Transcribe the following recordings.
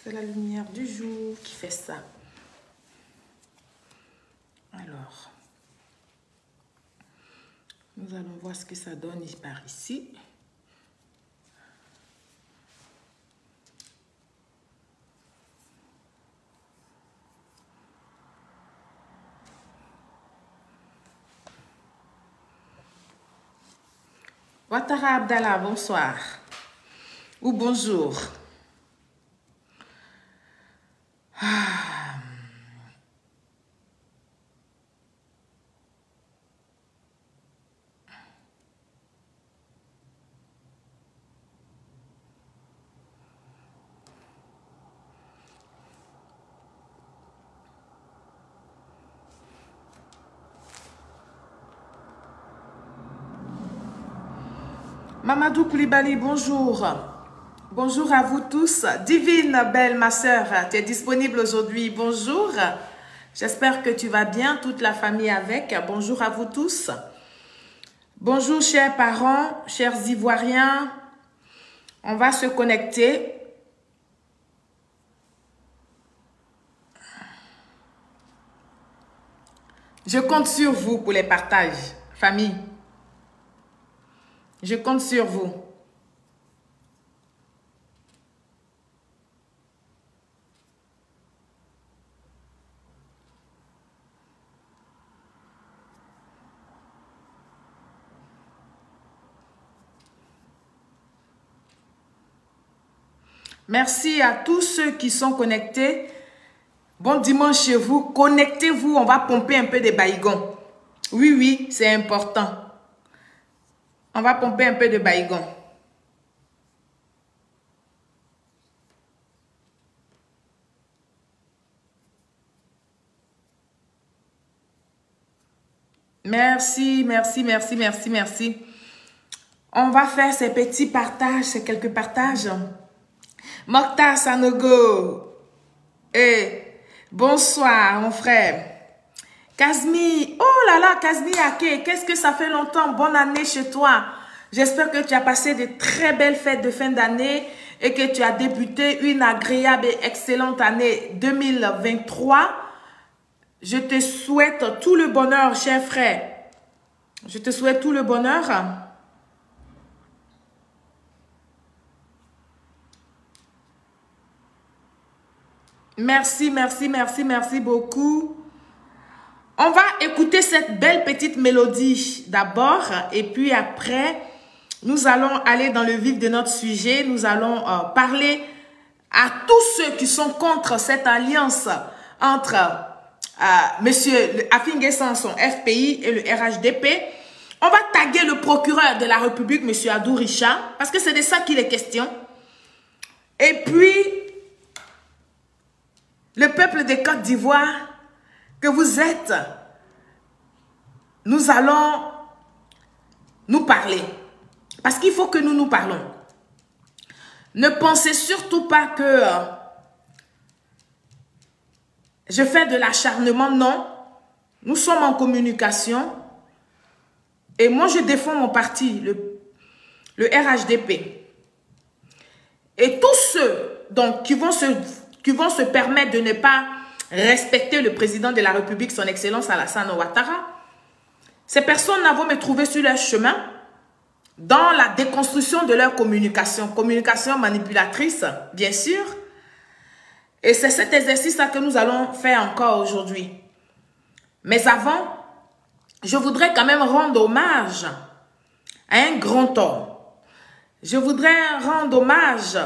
C'est la lumière du jour qui fait ça. Alors, nous allons voir ce que ça donne par ici. Ouattara Abdallah, bonsoir. Ou bonjour. Mamadou Koulibaly, bonjour. Bonjour à vous tous. Divine, belle, ma sœur, tu es disponible aujourd'hui. Bonjour. J'espère que tu vas bien, toute la famille avec. Bonjour à vous tous. Bonjour, chers parents, chers Ivoiriens. On va se connecter. Je compte sur vous pour les partages, famille. Je compte sur vous. Merci à tous ceux qui sont connectés. Bon dimanche chez vous. Connectez-vous, on va pomper un peu de baïgons. Oui, oui, c'est important. On va pomper un peu de baïgons. Merci, merci, merci, merci, merci. On va faire ces petits partages, ces quelques partages. Mokhtar Sanogo. Bonsoir, mon frère. Kazmi, oh là là, Kazmi Ake, qu'est-ce que ça fait longtemps. Bonne année chez toi. J'espère que tu as passé de très belles fêtes de fin d'année et que tu as débuté une agréable et excellente année 2023. Je te souhaite tout le bonheur, cher frère. Je te souhaite tout le bonheur. Merci, merci, merci, merci beaucoup. On va écouter cette belle petite mélodie d'abord et puis après, nous allons aller dans le vif de notre sujet. Nous allons parler à tous ceux qui sont contre cette alliance entre Monsieur Afingue Sanson, FPI et le RHDP. On va taguer le procureur de la République, Monsieur Adou Richard, parce que c'est de ça qu'il est question. Et puis, le peuple de Côte d'Ivoire que vous êtes, nous allons nous parler. Parce qu'il faut que nous nous parlons. Ne pensez surtout pas que je fais de l'acharnement, non. Nous sommes en communication. Et moi, je défends mon parti, le RHDP. Et tous ceux donc, qui vont se permettre de ne pas respecter le président de la République, son Excellence Alassane Ouattara, ces personnes vont me trouver sur leur chemin dans la déconstruction de leur communication. Communication manipulatrice, bien sûr. Et c'est cet exercice-là que nous allons faire encore aujourd'hui. Mais avant, je voudrais quand même rendre hommage à un grand homme. Je voudrais rendre hommage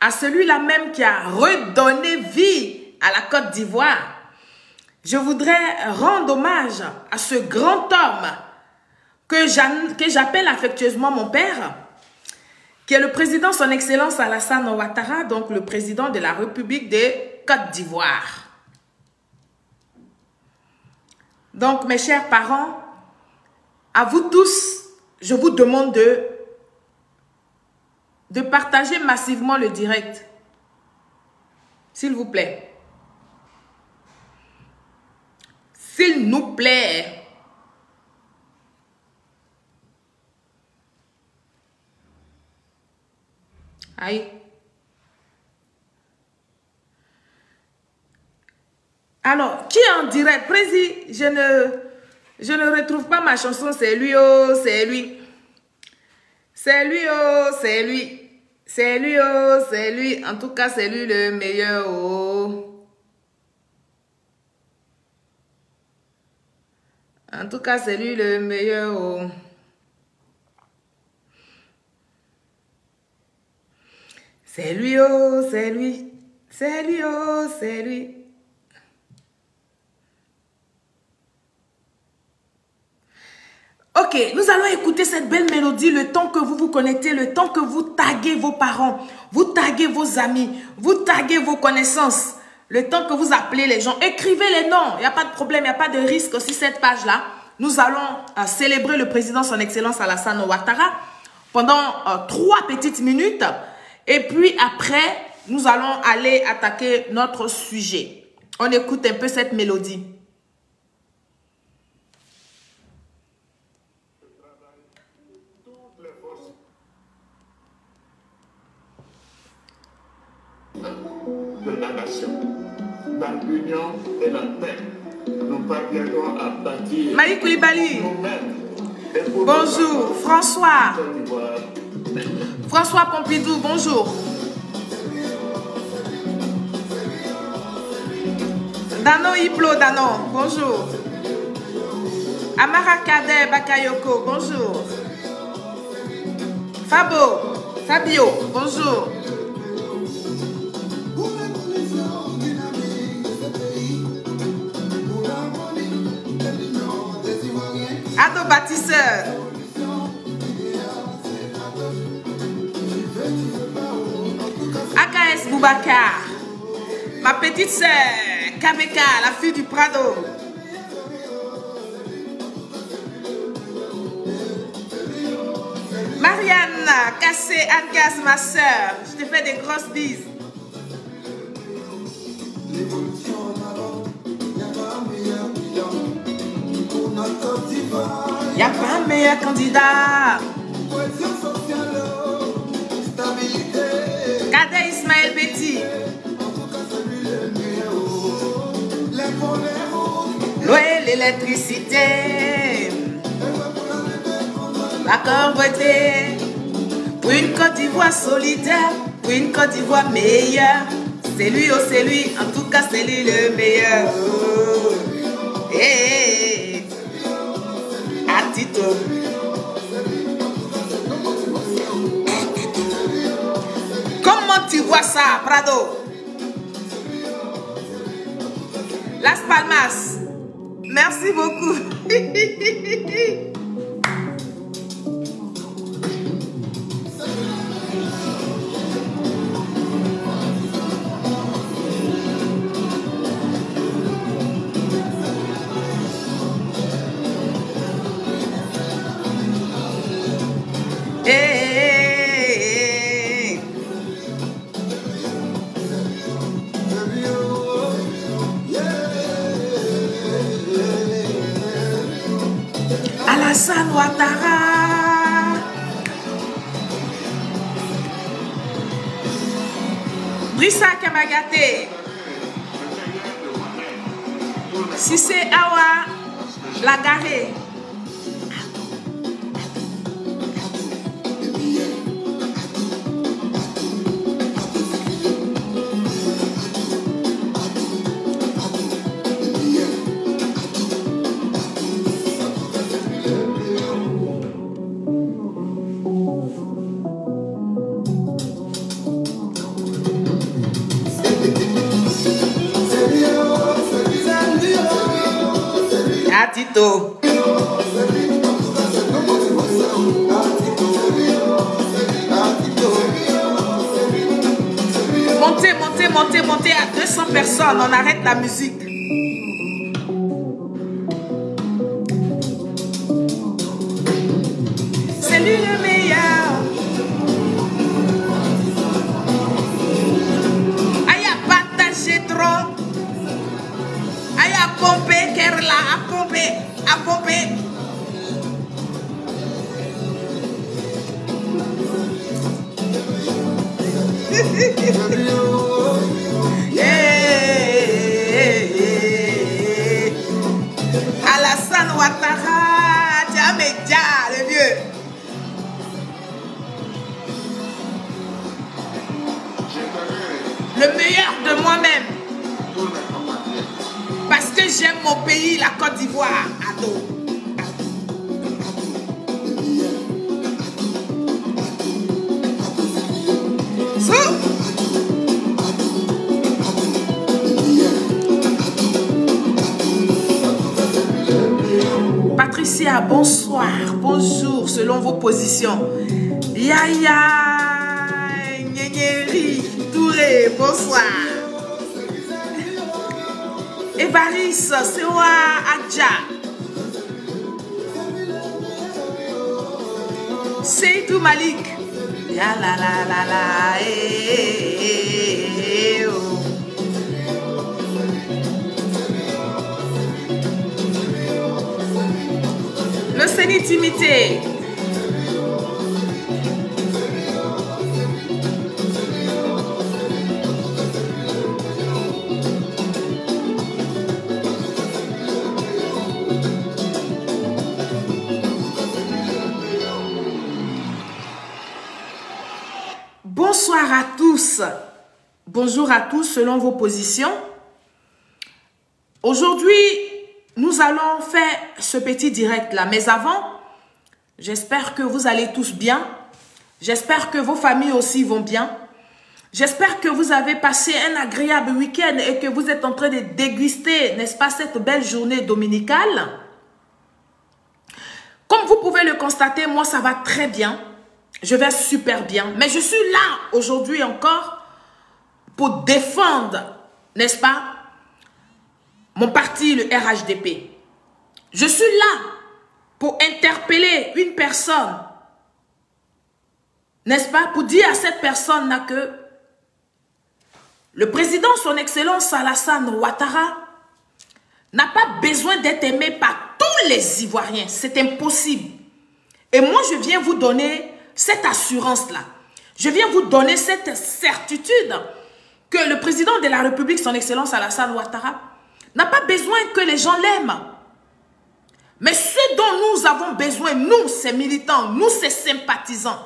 à celui-là même qui a redonné vie à la Côte d'Ivoire. Je voudrais rendre hommage à ce grand homme que j'appelle affectueusement mon père, qui est le président son Excellence Alassane Ouattara, donc le président de la République de Côte d'Ivoire. Donc, mes chers parents, à vous tous, je vous demande de partager massivement le direct. S'il vous plaît. S'il nous plaît. Aïe. Qui est en direct? Président, je ne retrouve pas ma chanson. C'est lui, oh, c'est lui. C'est lui, oh, c'est lui. C'est lui, oh, c'est lui. En tout cas, c'est lui le meilleur, oh. En tout cas, c'est lui le meilleur, oh. C'est lui, oh, c'est lui. C'est lui, oh, c'est lui. Ok, nous allons écouter cette belle mélodie le temps que vous vous connectez, le temps que vous taguez vos parents, vous taguez vos amis, vous taguez vos connaissances, le temps que vous appelez les gens. Écrivez les noms, il n'y a pas de problème, il n'y a pas de risque sur cette page-là. Nous allons célébrer le président, son excellence Alassane Ouattara, pendant 3 petites minutes. Et puis après, nous allons aller attaquer notre sujet. On écoute un peu cette mélodie. De la nation, dans l'union et la paix, nous parviendrons à bâtir Maï Koulibaly. nous-mêmes. Bonjour, François. François Pompidou, bonjour. Dano Hiplo, Dano, bonjour. Amara Kader Bakayoko, bonjour. Fabio, bonjour. Ado bâtisseur. AKS Boubacar. Ma petite sœur, KBK, la fille du Prado. Marianne, Cassé, Angas, ma sœur. Je te fais des grosses bises. Il n'y a pas un meilleur candidat. Kader Ismaël Betty. L'eau et l'électricité. L'accord voté. Pour une Côte d'Ivoire solidaire. Pour une Côte d'Ivoire meilleure. C'est lui, oh c'est lui. En tout cas, c'est lui le meilleur. Oh. Hey. Atito. Comment tu vois ça, Prado? Las Palmas. Merci beaucoup. Alassane Ouattara. Brissa Kamagaté. Sissé Awa Lagaré. Atito. Montez à 200 personnes, on arrête la musique. C'est lui le meilleur. Aïe à partager trop. Aïe à pomper, Kerla, à pomper, à pomper. Amédia, le vieux. Le meilleur de moi-même. Parce que j'aime mon pays, la Côte d'Ivoire. Ado. Patricia, bonsoir, bonjour, selon vos positions. Yaya, Nyeri, Touré, bonsoir. Evaris, Sewa, Adja. Seydou Malik. Ya la la la la, oh. Le Sénitimité. Bonsoir à tous. Bonjour à tous selon vos positions. Aujourd'hui, nous allons faire ce petit direct là. Mais avant, j'espère que vous allez tous bien. J'espère que vos familles aussi vont bien. J'espère que vous avez passé un agréable week-end et que vous êtes en train de déguster, n'est-ce pas, cette belle journée dominicale. Comme vous pouvez le constater, moi ça va très bien. Je vais super bien. Mais je suis là aujourd'hui encore pour défendre, n'est-ce pas, mon parti, le RHDP. Je suis là pour interpeller une personne, n'est-ce pas, pour dire à cette personne-là que le président, son excellence Alassane Ouattara, n'a pas besoin d'être aimé par tous les Ivoiriens. C'est impossible. Et moi, je viens vous donner cette assurance-là. Je viens vous donner cette certitude que le président de la République, son excellence Alassane Ouattara, n'a pas besoin que les gens l'aiment. Mais ce dont nous avons besoin, nous, ces militants, nous, ces sympathisants,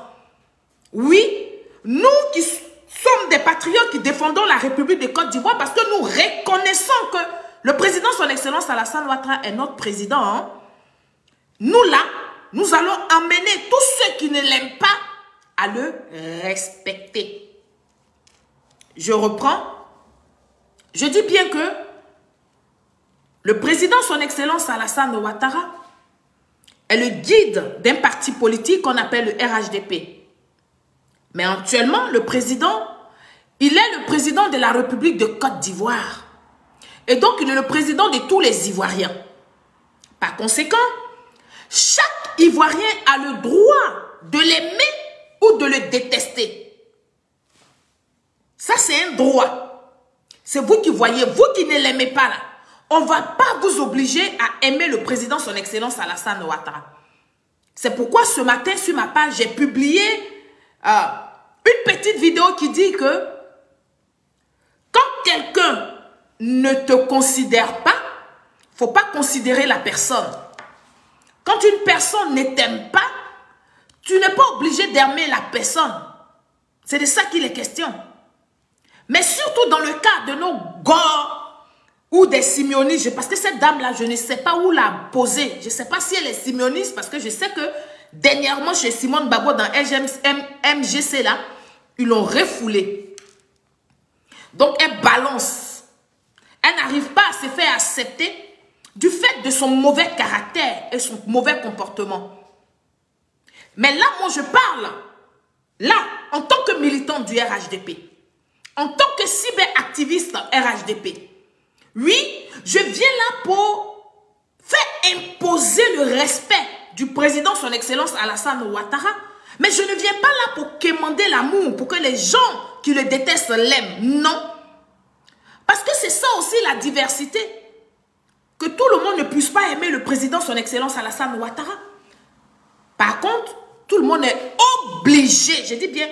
oui, nous qui sommes des patriotes qui défendons la République de Côte d'Ivoire parce que nous reconnaissons que le président, son excellence Alassane Ouattara est notre président. Hein. Nous, là, nous allons emmener tous ceux qui ne l'aiment pas à le respecter. Je reprends. Je dis bien que le président, son excellence Alassane Ouattara, est le guide d'un parti politique qu'on appelle le RHDP. Mais actuellement, le président, il est le président de la République de Côte d'Ivoire. Et donc, il est le président de tous les Ivoiriens. Par conséquent, chaque Ivoirien a le droit de l'aimer ou de le détester. Ça, c'est un droit. C'est vous qui voyez, vous qui ne l'aimez pas là. On ne va pas vous obliger à aimer le président, son excellence Alassane Ouattara. C'est pourquoi ce matin, sur ma page, j'ai publié une petite vidéo qui dit que quand quelqu'un ne te considère pas, il ne faut pas considérer la personne. Quand une personne ne t'aime pas, tu n'es pas obligé d'aimer la personne. C'est de ça qu'il est question. Mais surtout dans le cas de nos gars ou des simionistes, parce que cette dame-là, je ne sais pas où la poser. Je ne sais pas si elle est simioniste, parce que je sais que dernièrement, chez Simone Babo, dans MGC, là, ils l'ont refoulée. Donc, elle balance. Elle n'arrive pas à se faire accepter du fait de son mauvais caractère et son mauvais comportement. Mais là, moi, je parle, là, en tant que militant du RHDP, en tant que cyberactiviste RHDP, oui, je viens là pour faire imposer le respect du président, son excellence Alassane Ouattara, mais je ne viens pas là pour quémander l'amour, pour que les gens qui le détestent l'aiment. Non. Parce que c'est ça aussi la diversité. Que tout le monde ne puisse pas aimer le président, son excellence Alassane Ouattara. Par contre, tout le monde est obligé, je dis bien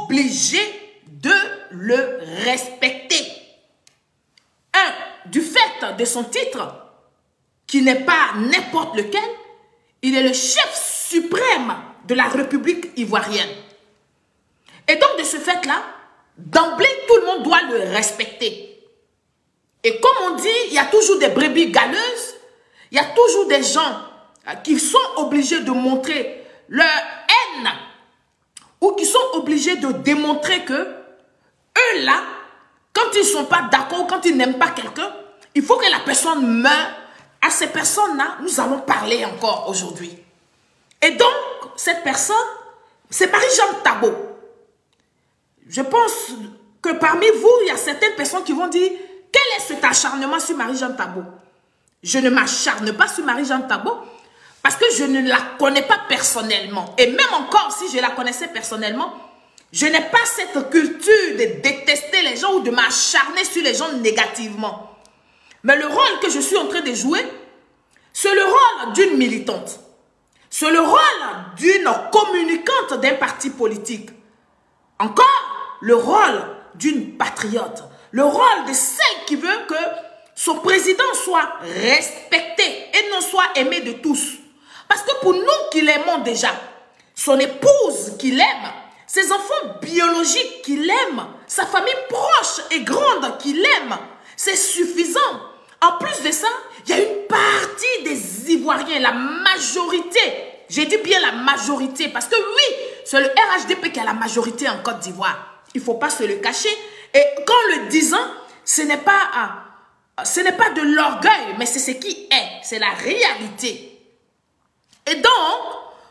obligé de le respecter. Un, du fait de son titre, qui n'est pas n'importe lequel, Il est le chef suprême de la République ivoirienne. Et donc, de ce fait-là, d'emblée, tout le monde doit le respecter. Et comme on dit, il y a toujours des brebis galeuses, il y a toujours des gens qui sont obligés de montrer leur haine ou qui sont obligés de démontrer que eux là, quand ils ne sont pas d'accord, quand ils n'aiment pas quelqu'un, il faut que la personne meure. À ces personnes-là, nous allons parler encore aujourd'hui. Et donc, cette personne, c'est Marie-Jeanne Tabo. Je pense que parmi vous, il y a certaines personnes qui vont dire, quel est cet acharnement sur Marie-Jeanne Tabo? Je ne m'acharne pas sur Marie-Jeanne Tabo parce que je ne la connais pas personnellement. Et même encore, si je la connaissais personnellement, je n'ai pas cette culture de détester les gens ou de m'acharner sur les gens négativement. Mais le rôle que je suis en train de jouer, c'est le rôle d'une militante. C'est le rôle d'une communicante d'un parti politique. Encore, le rôle d'une patriote. Le rôle de celle qui veut que son président soit respecté et non soit aimé de tous. Parce que pour nous qui l'aimons déjà, son épouse qui l'aime, ses enfants biologiques qui l'aiment, sa famille proche et grande qui l'aime, c'est suffisant. En plus de ça, il y a une partie des Ivoiriens, la majorité, j'ai dit bien la majorité, parce que oui, c'est le RHDP qui a la majorité en Côte d'Ivoire. Il ne faut pas se le cacher. Et qu'en le disant, ce n'est pas de l'orgueil, mais c'est ce qui est, c'est la réalité. Et donc,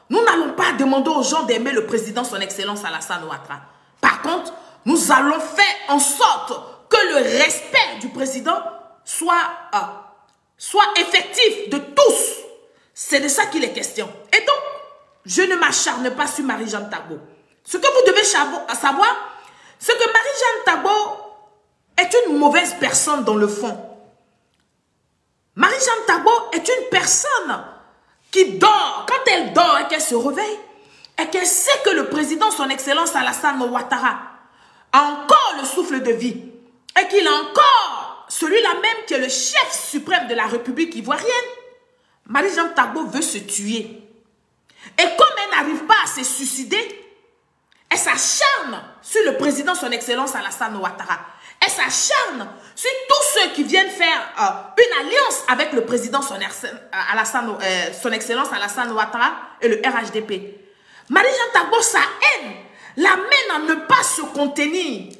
nous n'allons pas demander aux gens d'aimer le président, son excellence Alassane Ouattara. Par contre, nous allons faire en sorte que le respect du président soit effectif de tous. C'est de ça qu'il est question. Et donc, je ne m'acharne pas sur Marie-Jeanne Tabo. Ce que vous devez savoir, c'est que Marie-Jeanne Tabo est une mauvaise personne dans le fond. Marie-Jeanne Tabo est une personne qui dort. Quand elle dort et qu'elle se réveille, et qu'elle sait que le président, son excellence Alassane Ouattara, a encore le souffle de vie, et qu'il a encore celui-là même qui est le chef suprême de la République ivoirienne, Marie-Jeanne Tabo veut se tuer. Et comme elle n'arrive pas à se suicider, elle s'acharne sur le président, son excellence Alassane Ouattara. Elle s'acharne sur tous ceux qui viennent faire une alliance avec le président, son excellence Alassane Ouattara et le RHDP. Marie-Jeanne Tabo, sa haine l'amène à ne pas se contenir.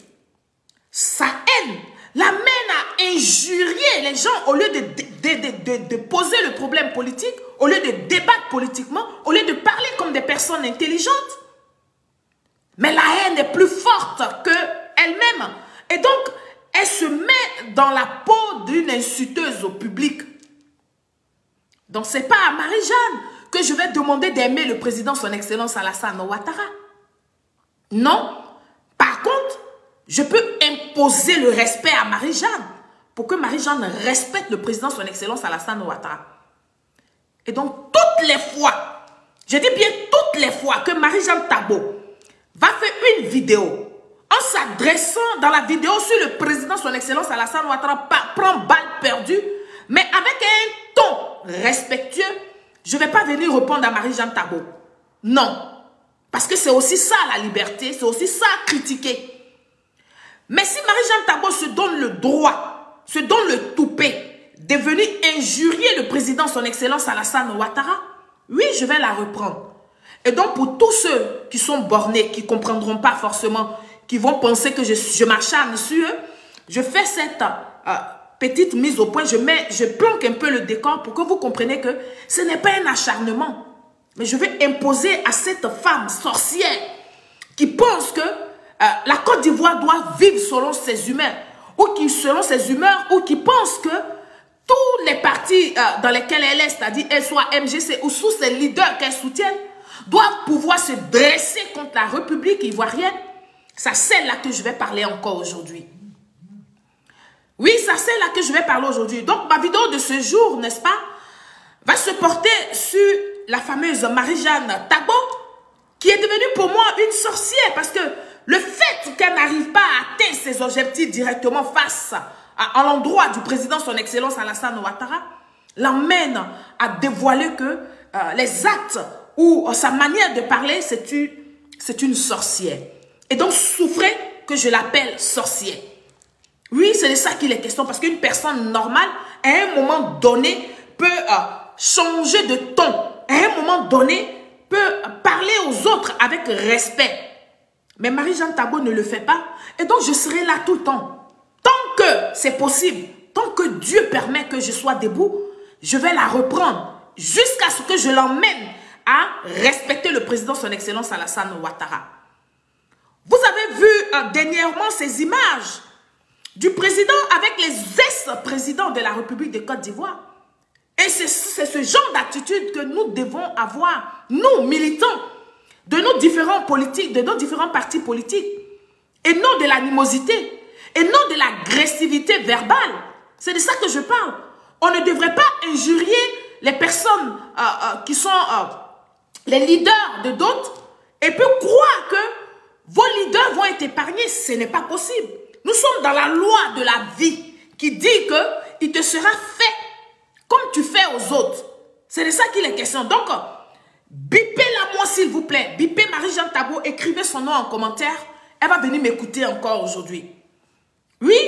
Sa haine l'amène à injurier les gens au lieu de poser le problème politique, au lieu de débattre politiquement, au lieu de parler comme des personnes intelligentes. Mais la haine est plus forte qu'elle-même. Et donc, elle se met dans la peau d'une insulteuse au public. Donc, ce n'est pas à Marie-Jeanne que je vais demander d'aimer le président, son excellence Alassane Ouattara. Non. Par contre, je peux imposer le respect à Marie-Jeanne pour que Marie-Jeanne respecte le président, son excellence Alassane Ouattara. Et donc, toutes les fois, je dis bien toutes les fois que Marie-Jeanne Tabo va faire une vidéo en s'adressant dans la vidéo sur le président, son excellence Alassane Ouattara, prend balle perdue, mais avec un ton respectueux, je ne vais pas venir répondre à Marie-Jeanne Tabo. Non. Parce que c'est aussi ça la liberté, c'est aussi ça critiquer. Mais si Marie-Jeanne Tabo se donne le droit, se donne le toupet de venir injurier le président, son excellence Alassane Ouattara, oui, je vais la reprendre. Et donc, pour tous ceux qui sont bornés, qui ne comprendront pas forcément, qui vont penser que je m'acharne sur eux, je fais cette petite mise au point, je planque un peu le décor pour que vous compreniez que ce n'est pas un acharnement. Mais je vais imposer à cette femme sorcière qui pense que la Côte d'Ivoire doit vivre selon ses humeurs, ou qui pense que tous les partis dans lesquels elle est, c'est-à-dire elle soit MGC ou sous ses leaders qu'elle soutienne, doivent pouvoir se dresser contre la République ivoirienne. C'est celle-là que je vais parler encore aujourd'hui. Oui, c'est celle-là que je vais parler aujourd'hui. Donc, ma vidéo de ce jour, n'est-ce pas, va se porter sur la fameuse Marie-Jeanne Tabo, qui est devenue pour moi une sorcière, parce que le fait qu'elle n'arrive pas à atteindre ses objectifs directement face à l'endroit du président, son excellence Alassane Ouattara, l'emmène à dévoiler que les actes ou sa manière de parler, c'est une sorcière. Et donc, souffrez que je l'appelle sorcière. Oui, c'est de ça qu'il est question, parce qu'une personne normale, à un moment donné, peut changer de ton. À un moment donné, peut parler aux autres avec respect. Mais Marie-Jeanne Tabo ne le fait pas. Et donc, je serai là tout le temps. Tant que c'est possible, tant que Dieu permet que je sois debout, je vais la reprendre jusqu'à ce que je l'emmène à respecter le président, son excellence Alassane Ouattara. Vous avez vu dernièrement ces images du président avec les ex-présidents de la République de Côte d'Ivoire. Et c'est ce genre d'attitude que nous devons avoir, nous, militants, de nos différents politiques, de nos différents partis politiques, et non de l'animosité, et non de l'agressivité verbale. C'est de ça que je parle. On ne devrait pas injurier les personnes qui sont les leaders de d'autres, et puis croire que vos leaders vont être épargnés. Ce n'est pas possible. Nous sommes dans la loi de la vie qui dit qu'il te sera fait comme tu fais aux autres. C'est de ça qu'il est question. Donc, bipez-la moi s'il vous plaît. Bipez Marie-Jeanne Tabo, écrivez son nom en commentaire. Elle va venir m'écouter encore aujourd'hui. Oui,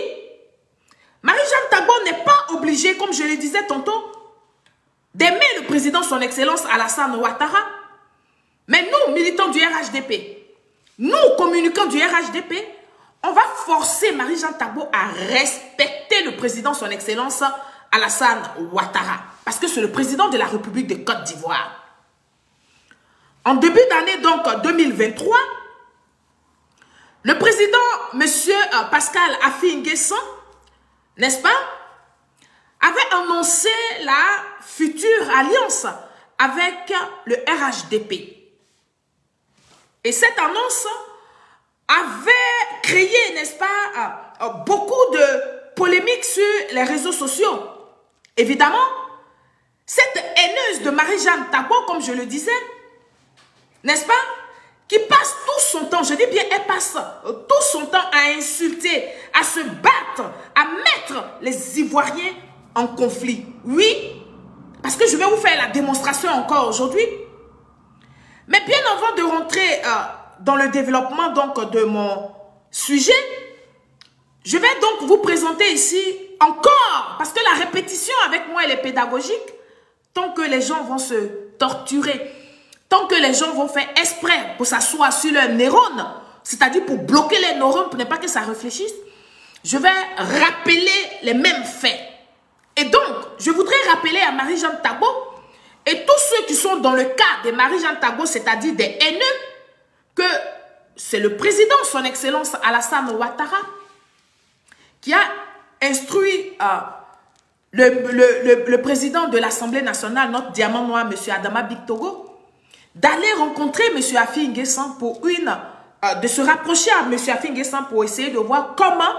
Marie-Jeanne Tabo n'est pas obligée, comme je le disais tantôt, d'aimer le président, son excellence Alassane Ouattara. Mais nous, militants du RHDP, nous, communicants du RHDP, on va forcer Marie-Jeanne Tabo à respecter le président, son excellence Alassane Ouattara. Parce que c'est le président de la République de Côte d'Ivoire. En début d'année, donc 2023, le président, M. Pascal Affi N'Guessan, n'est-ce pas, avait annoncé la future alliance avec le RHDP. Et cette annonce avait créé, n'est-ce pas, beaucoup de polémiques sur les réseaux sociaux. Évidemment, cette haineuse de Marie-Jeanne Tabo, comme je le disais, n'est-ce pas, qui passe tout son temps, je dis bien, elle passe tout son temps à insulter, à se battre, à mettre les Ivoiriens en conflit. Oui, parce que je vais vous faire la démonstration encore aujourd'hui. Mais bien avant de rentrer dans le développement donc de mon sujet, je vais donc vous présenter ici encore, parce que la répétition avec moi elle est pédagogique, tant que les gens vont se torturer, tant que les gens vont faire exprès pour s'asseoir sur leurs neurones, c'est-à-dire pour bloquer les neurones pour ne pas que ça réfléchisse, je vais rappeler les mêmes faits. Et donc, je voudrais rappeler à Marie-Jeanne Tabo et tous ceux qui sont dans le cas de Marie-Jeanne Tabo, c'est-à-dire des haineux, que c'est le président, son excellence Alassane Ouattara, qui a instruit le président de l'Assemblée nationale, notre diamant noir, M. Adama Bictogo, d'aller rencontrer M. Affi N'Guessan pour de se rapprocher à M. Affi N'Guessan pour essayer de voir comment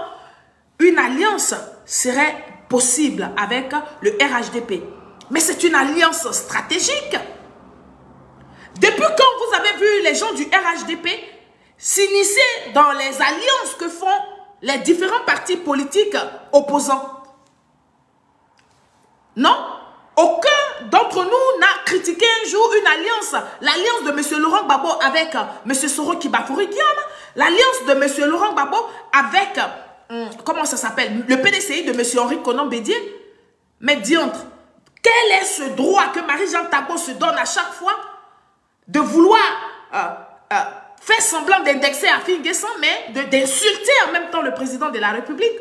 une alliance serait possible avec le RHDP. Mais c'est une alliance stratégique. Depuis quand vous avez vu les gens du RHDP s'initier dans les alliances que font les différents partis politiques opposants? Non? Aucun d'entre nous n'a critiqué un jour une alliance, l'alliance de M. Laurent Gbagbo avec M. Soro Kibafoury Guillaume, l'alliance de M. Laurent Gbagbo avec, comment ça s'appelle, le PDCI de M. Henri Konan Bédier. Mais diantre, quel est ce droit que Marie-Jeanne Tabo se donne à chaque fois de vouloir faire semblant d'indexer Affi N'Guessan, mais d'insulter en même temps le président de la République?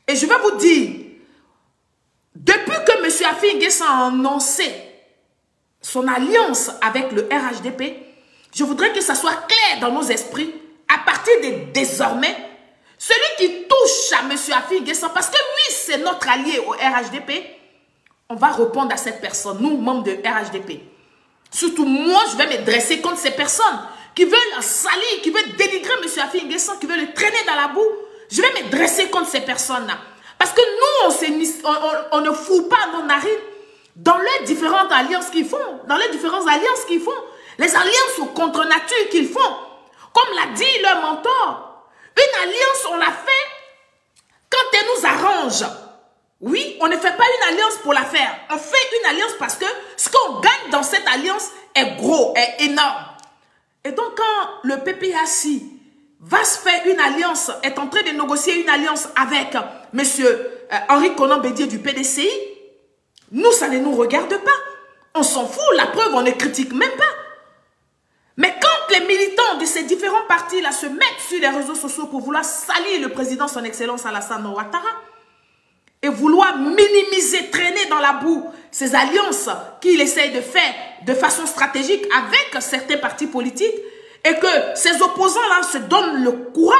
Et je vais vous dire, depuis que M. Affi N'Guessan a annoncé son alliance avec le RHDP, je voudrais que ça soit clair dans nos esprits, à partir de désormais, celui qui touche à M. Affi N'Guessan, parce que lui, c'est notre allié au RHDP, on va répondre à cette personne, nous, membres de RHDP. Surtout moi, je vais me dresser contre ces personnes qui veulent salir, qui veulent dénigrer M. Affi N'Guessan, qui veulent le traîner dans la boue. Je vais me dresser contre ces personnes-là. Parce que nous, on ne fout pas nos narines dans les différentes alliances qu'ils font, dans les différentes alliances qu'ils font, les alliances contre nature qu'ils font. Comme l'a dit leur mentor, une alliance, on la fait quand elle nous arrange. Oui, on ne fait pas une alliance pour la faire. On fait une alliance parce que ce qu'on gagne dans cette alliance est gros, est énorme. Et donc, quand le PPAC va se faire une alliance, est en train de négocier une alliance avec M. Henri Konan Bédié du PDCI, nous, ça ne nous regarde pas. On s'en fout, la preuve, on ne critique même pas. Mais quand les militants de ces différents partis-là se mettent sur les réseaux sociaux pour vouloir salir le président, son excellence Alassane Ouattara, et vouloir minimiser, traîner dans la boue ces alliances qu'il essaye de faire de façon stratégique avec certains partis politiques, et que ces opposants-là se donnent le courage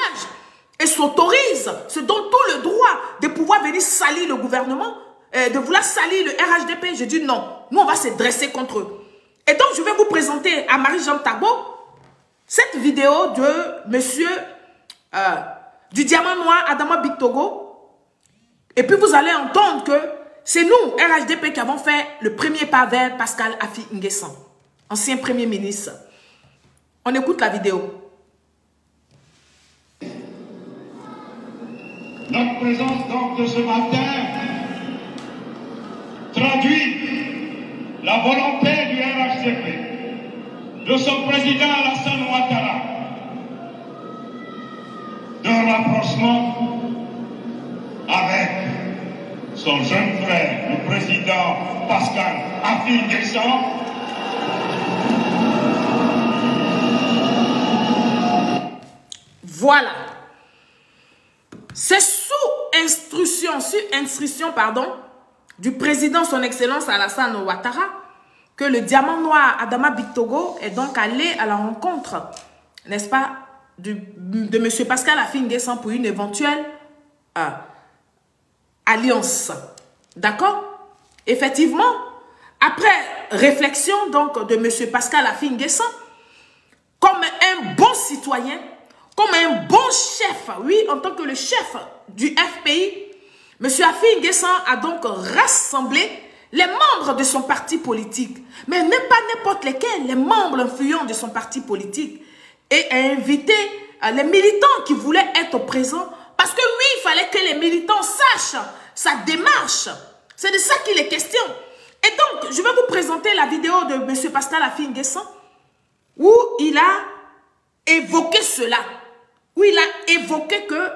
et s'autorisent, se donnent tout le droit de pouvoir venir salir le gouvernement, de vouloir salir le RHDP, je dis non, nous on va se dresser contre eux. Et donc je vais vous présenter à Marie-Jeanne Tagbo cette vidéo de monsieur du Diamant Noir, Adama Bictogo. Et puis vous allez entendre que c'est nous, RHDP, qui avons fait le premier pas vers Pascal Affi N'Guessan, ancien premier ministre. On écoute la vidéo. Notre présence donc de ce matin traduit la volonté du RHDP, de son président Alassane Ouattara, d'un rapprochement avec son jeune frère, le président Pascal Affi N'Guessan. Voilà. C'est sous instruction du président son excellence Alassane Ouattara que le Diamant Noir Adama Bictogo est donc allé à la rencontre, n'est-ce pas, de M. Pascal Affi N'Guessan pour une éventuelle alliance. D'accord? Effectivement, après réflexion donc de M. Pascal Affi N'Guessan, comme un bon citoyen, comme un bon chef, oui, en tant que le chef du FPI, M. Affi N'Guessan a donc rassemblé les membres de son parti politique, mais n'est pas n'importe lesquels, les membres influents de son parti politique, et a invité les militants qui voulaient être présents, parce que oui, il fallait que les militants sachent sa démarche. C'est de ça qu'il est question. Et donc, je vais vous présenter la vidéo de M. Pascal Affi N'Guessan, où il a évoqué cela, où il a évoqué que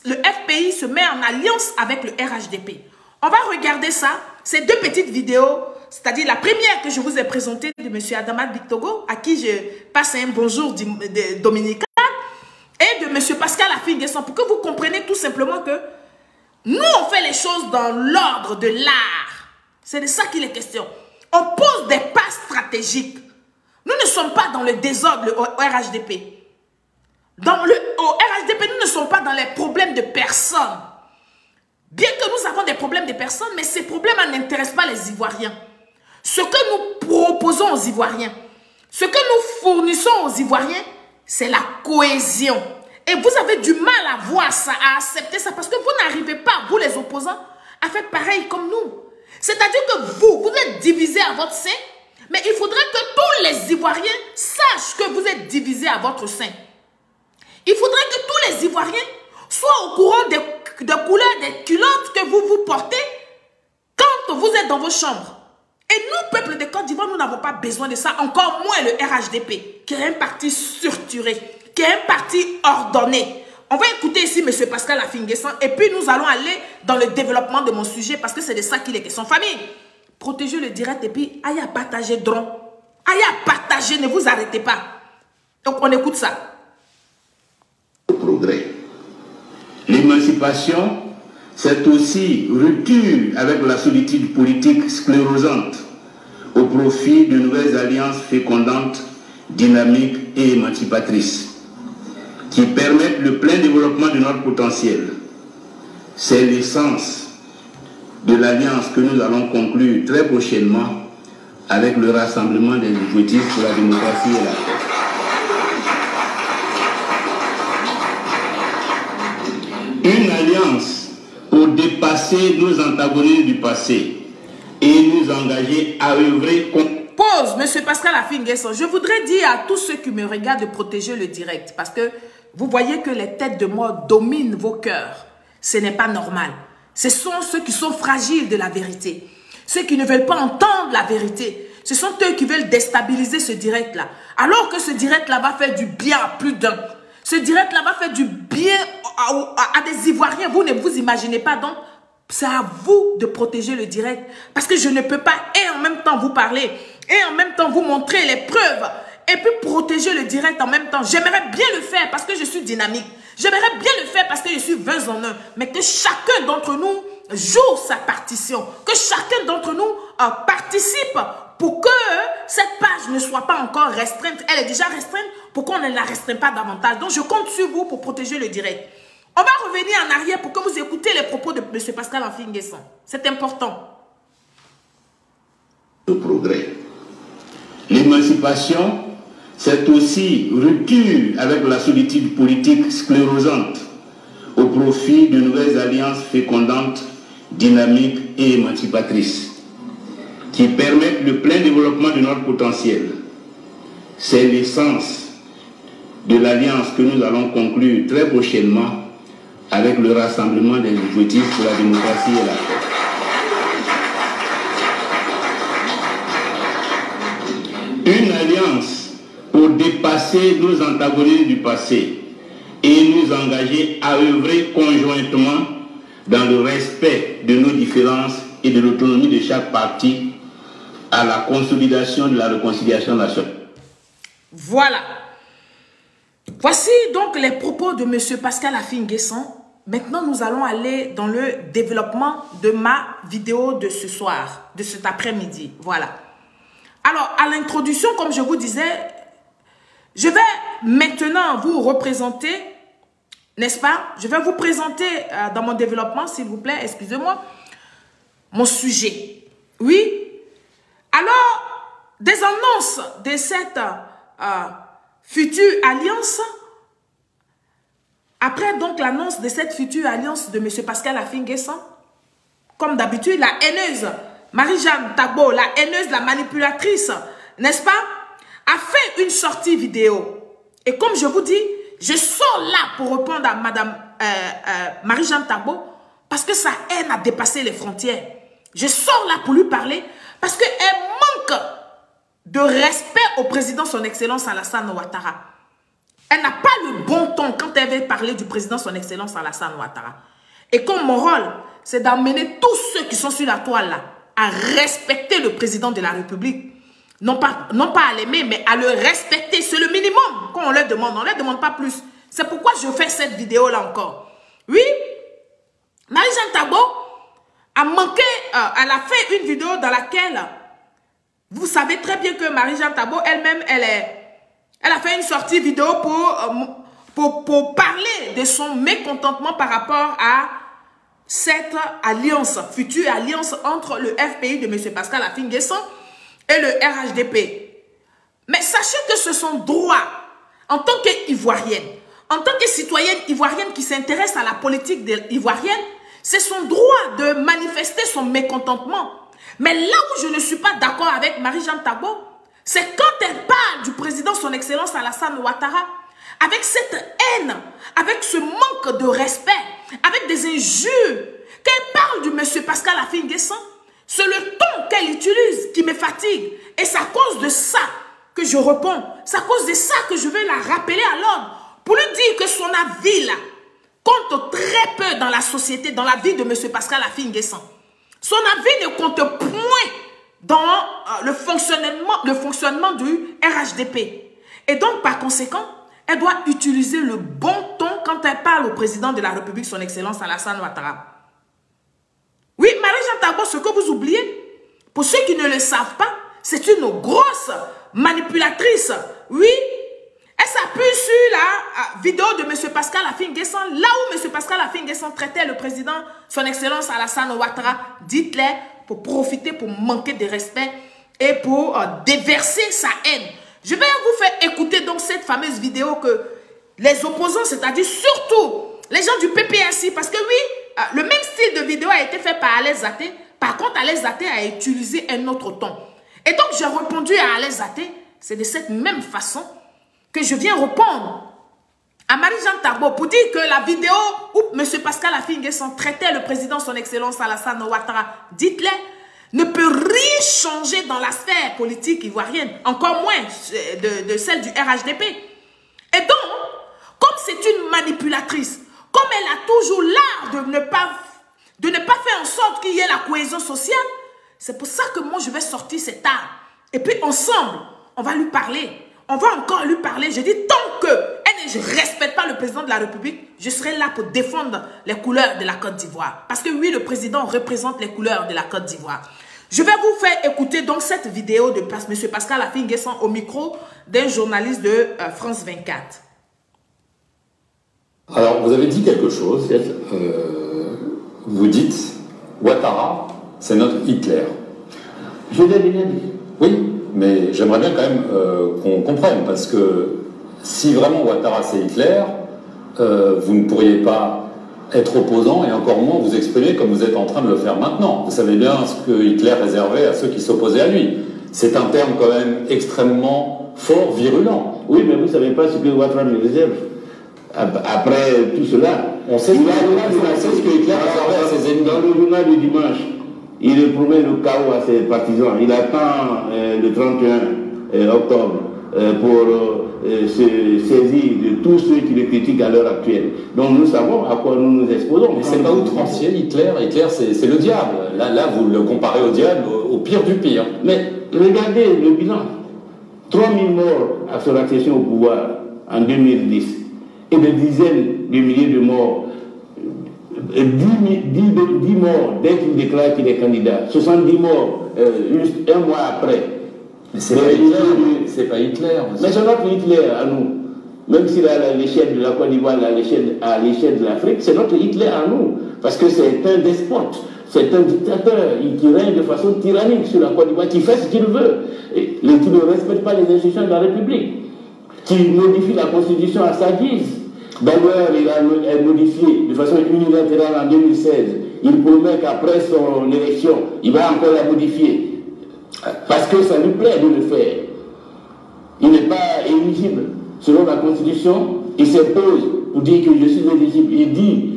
le FPI se met en alliance avec le RHDP. On va regarder ça, ces deux petites vidéos, c'est-à-dire la première que je vous ai présentée de M. Adama Bictogo, à qui je passe un bonjour dominical, et de M. Pascal Affi N'Guessan, pour que vous compreniez tout simplement que nous, on fait les choses dans l'ordre de l'art. C'est de ça qu'il est question. On pose des pas stratégiques. Nous ne sommes pas dans le désordre au RHDP. Au RHDP, nous ne sommes pas dans les problèmes de personnes. Bien que nous avons des problèmes de personnes, mais ces problèmes n'intéressent pas les Ivoiriens. Ce que nous proposons aux Ivoiriens, ce que nous fournissons aux Ivoiriens, c'est la cohésion. Et vous avez du mal à voir ça, à accepter ça, parce que vous n'arrivez pas, vous les opposants, à faire pareil comme nous. C'est-à-dire que vous êtes divisés à votre sein, mais il faudrait que tous les Ivoiriens sachent que vous êtes divisés à votre sein. Il faudrait que tous les Ivoiriens soient au courant des couleurs des culottes que vous portez quand vous êtes dans vos chambres. Et nous, peuple de Côte d'Ivoire, nous n'avons pas besoin de ça, encore moins le RHDP, qui est un parti structuré, qui est un parti ordonné. On va écouter ici M. Pascal Affi N'Guessan et puis nous allons aller dans le développement de mon sujet parce que c'est de ça qu'il est question. Famille, protégez le direct et puis aïe à partager drone. Aïe à partager, ne vous arrêtez pas. Donc on écoute ça. Progrès. L'émancipation, c'est aussi rupture avec la solitude politique sclérosante au profit de nouvelles alliances fécondantes, dynamiques et émancipatrices qui permettent le plein développement de notre potentiel. C'est l'essence de l'alliance que nous allons conclure très prochainement avec le Rassemblement des Objectifs pour la démocratie et la paix. Une alliance pour dépasser nos antagonismes du passé et nous engager à œuvrer contre... Pause, M. Pascal Affi N'Guessan. Je voudrais dire à tous ceux qui me regardent de protéger le direct parce que vous voyez que les têtes de mort dominent vos cœurs. Ce n'est pas normal. Ce sont ceux qui sont fragiles de la vérité. Ceux qui ne veulent pas entendre la vérité. Ce sont eux qui veulent déstabiliser ce direct-là. Alors que ce direct-là va faire du bien à plus d'un. Ce direct-là va faire du bien à des Ivoiriens. Vous ne vous imaginez pas. Donc, c'est à vous de protéger le direct. Parce que je ne peux pas et en même temps vous parler et en même temps vous montrer les preuves et puis protéger le direct en même temps. J'aimerais bien le faire parce que je suis dynamique. J'aimerais bien le faire parce que je suis 20 en 1. Mais que chacun d'entre nous joue sa partition. Que chacun d'entre nous participe pour que cette page ne soit pas encore restreinte. Elle est déjà restreinte pour qu'on ne la restreint pas davantage. Donc je compte sur vous pour protéger le direct. On va revenir en arrière pour que vous écoutez les propos de M. Pascal Affi-N'Guessan. C'est important. Le progrès. L'émancipation, c'est aussi rupture avec la solitude politique sclérosante au profit de nouvelles alliances fécondantes, dynamiques et émancipatrices qui permettent le plein développement de notre potentiel. C'est l'essence de l'alliance que nous allons conclure très prochainement avec le Rassemblement des Objectifs pour la démocratie et la paix. Une alliance pour dépasser nos antagonismes du passé et nous engager à œuvrer conjointement dans le respect de nos différences et de l'autonomie de chaque parti à la consolidation de la réconciliation nationale. Voilà. Voici donc les propos de M. Pascal Affi-N'Guessan. Maintenant, nous allons aller dans le développement de ma vidéo de ce soir, de cet après-midi. Voilà. Alors, à l'introduction, comme je vous disais, je vais maintenant vous représenter, n'est-ce pas? Je vais vous présenter dans mon développement, s'il vous plaît, excusez-moi, mon sujet. Oui. Alors, des annonces de cette future alliance. Après donc l'annonce de cette future alliance de M. Pascal Affi-N'Guessan, comme d'habitude, la haineuse Marie-Jeanne Tagbo, la haineuse, la manipulatrice, n'est-ce pas, a fait une sortie vidéo. Et comme je vous dis, je sors là pour répondre à Madame Marie-Jeanne Tagbo parce que sa haine a dépassé les frontières. Je sors là pour lui parler parce qu'elle manque de respect au président son excellence Alassane Ouattara. Elle n'a pas le bon ton quand elle veut parler du président son excellence Alassane Ouattara. Et comme mon rôle, c'est d'amener tous ceux qui sont sur la toile là à respecter le président de la République. Non pas à l'aimer, mais à le respecter. C'est le minimum qu'on leur demande. On ne leur demande pas plus. C'est pourquoi je fais cette vidéo là encore. Oui, Marie-Jeanne Tagbo a manqué, elle a fait une vidéo dans laquelle vous savez très bien que Marie-Jeanne Tagbo elle-même, elle a fait une sortie vidéo pour parler de son mécontentement par rapport à cette alliance, future alliance entre le FPI de M. Pascal Affi-N'Guessan et le RHDP. Mais sachez que ce sont droits en tant qu'Ivoirienne, en tant que citoyenne ivoirienne qui s'intéresse à la politique ivoirienne, c'est son droit de manifester son mécontentement. Mais là où je ne suis pas d'accord avec Marie-Jeanne Tagbo, c'est quand elle parle du président son excellence Alassane Ouattara, avec cette haine, avec ce manque de respect, avec des injures, qu'elle parle du monsieur Pascal Affi-N'Guessan, c'est le ton qu'elle utilise qui me fatigue. Et c'est à cause de ça que je réponds. C'est à cause de ça que je veux la rappeler à l'ordre, pour lui dire que son avis là compte très peu dans la société, dans la vie de monsieur Pascal Affi-N'Guessan. Son avis ne compte point dans le fonctionnement du RHDP. Et donc, par conséquent, elle doit utiliser le bon ton quand elle parle au président de la République, son excellence Alassane Ouattara. Oui, Marie-Jeanne Tagbo, ce que vous oubliez, pour ceux qui ne le savent pas, c'est une grosse manipulatrice. Oui, elle s'appuie sur la vidéo de M. Pascal Affi-N'Guessan, là où M. Pascal Affi-N'Guessan traitait le président, son excellence Alassane Ouattara, dites-les, pour profiter, pour manquer de respect et pour déverser sa haine. Je vais vous faire écouter donc cette fameuse vidéo que les opposants, c'est-à-dire surtout les gens du PPSI, parce que oui, le même style de vidéo a été fait par Alain Zaté. Par contre, Alain Zaté a utilisé un autre ton. Et donc, j'ai répondu à Alain Zaté, c'est de cette même façon que je viens répondre à Marie-Jeanne Tabo pour dire que la vidéo où M. Pascal Affi N'Guessan traitait le président son excellence Alassane Ouattara d'Hitler ne peut rien changer dans la sphère politique ivoirienne, encore moins de celle du RHDP. Et donc, comme c'est une manipulatrice, comme elle a toujours l'art de ne pas faire en sorte qu'il y ait la cohésion sociale, c'est pour ça que moi je vais sortir cet art. Et puis ensemble, on va lui parler. On va encore lui parler. Je dis, tant qu'elle ne respecte pas le président de la République, je serai là pour défendre les couleurs de la Côte d'Ivoire. Parce que oui, le président représente les couleurs de la Côte d'Ivoire. Je vais vous faire écouter donc cette vidéo de M. Pascal Affi N'Guessan au micro d'un journaliste de France 24. Alors, vous avez dit quelque chose. Vous dites, Ouattara, c'est notre Hitler. Je l'ai bien dit. Oui, mais j'aimerais bien quand même qu'on comprenne, parce que si vraiment Ouattara c'est Hitler, vous ne pourriez pas être opposant et encore moins vous exprimer comme vous êtes en train de le faire maintenant. Vous savez bien ce que Hitler réservait à ceux qui s'opposaient à lui. C'est un terme quand même extrêmement fort, virulent. Oui, mais vous ne savez pas ce que Ouattara lui réserve. Après tout cela, on sait ce que Hitler réservait à ses ennemis. Dans le journal du dimanche, il promet le chaos à ses partisans. Il attend le 31 octobre pour se saisir de tous ceux qui le critiquent à l'heure actuelle. Donc nous savons à quoi nous nous exposons. Mais c'est pas outrancier, Hitler. Hitler, c'est le diable. Là, vous le comparez au diable, au pire du pire. Mais regardez le bilan. 3000 morts à son accession au pouvoir en 2010 et des dizaines de milliers de morts. 10 morts dès qu'il déclare qu'il est candidat, 70 morts un mois après. Mais c'est pas Hitler. Mais c'est notre Hitler à nous. Même s'il est à l'échelle de la Côte d'Ivoire, à l'échelle de l'Afrique, c'est notre Hitler à nous. Parce que c'est un despote, c'est un dictateur qui règne de façon tyrannique sur la Côte d'Ivoire, qui fait ce qu'il veut, et qui ne respecte pas les institutions de la République, qui modifie la Constitution à sa guise. D'ailleurs, il a modifié de façon unilatérale en 2016. Il promet qu'après son élection, il va encore la modifier. Parce que ça lui plaît de le faire. Il n'est pas éligible. Selon la Constitution, il s'impose pour dire que je suis éligible. Il dit,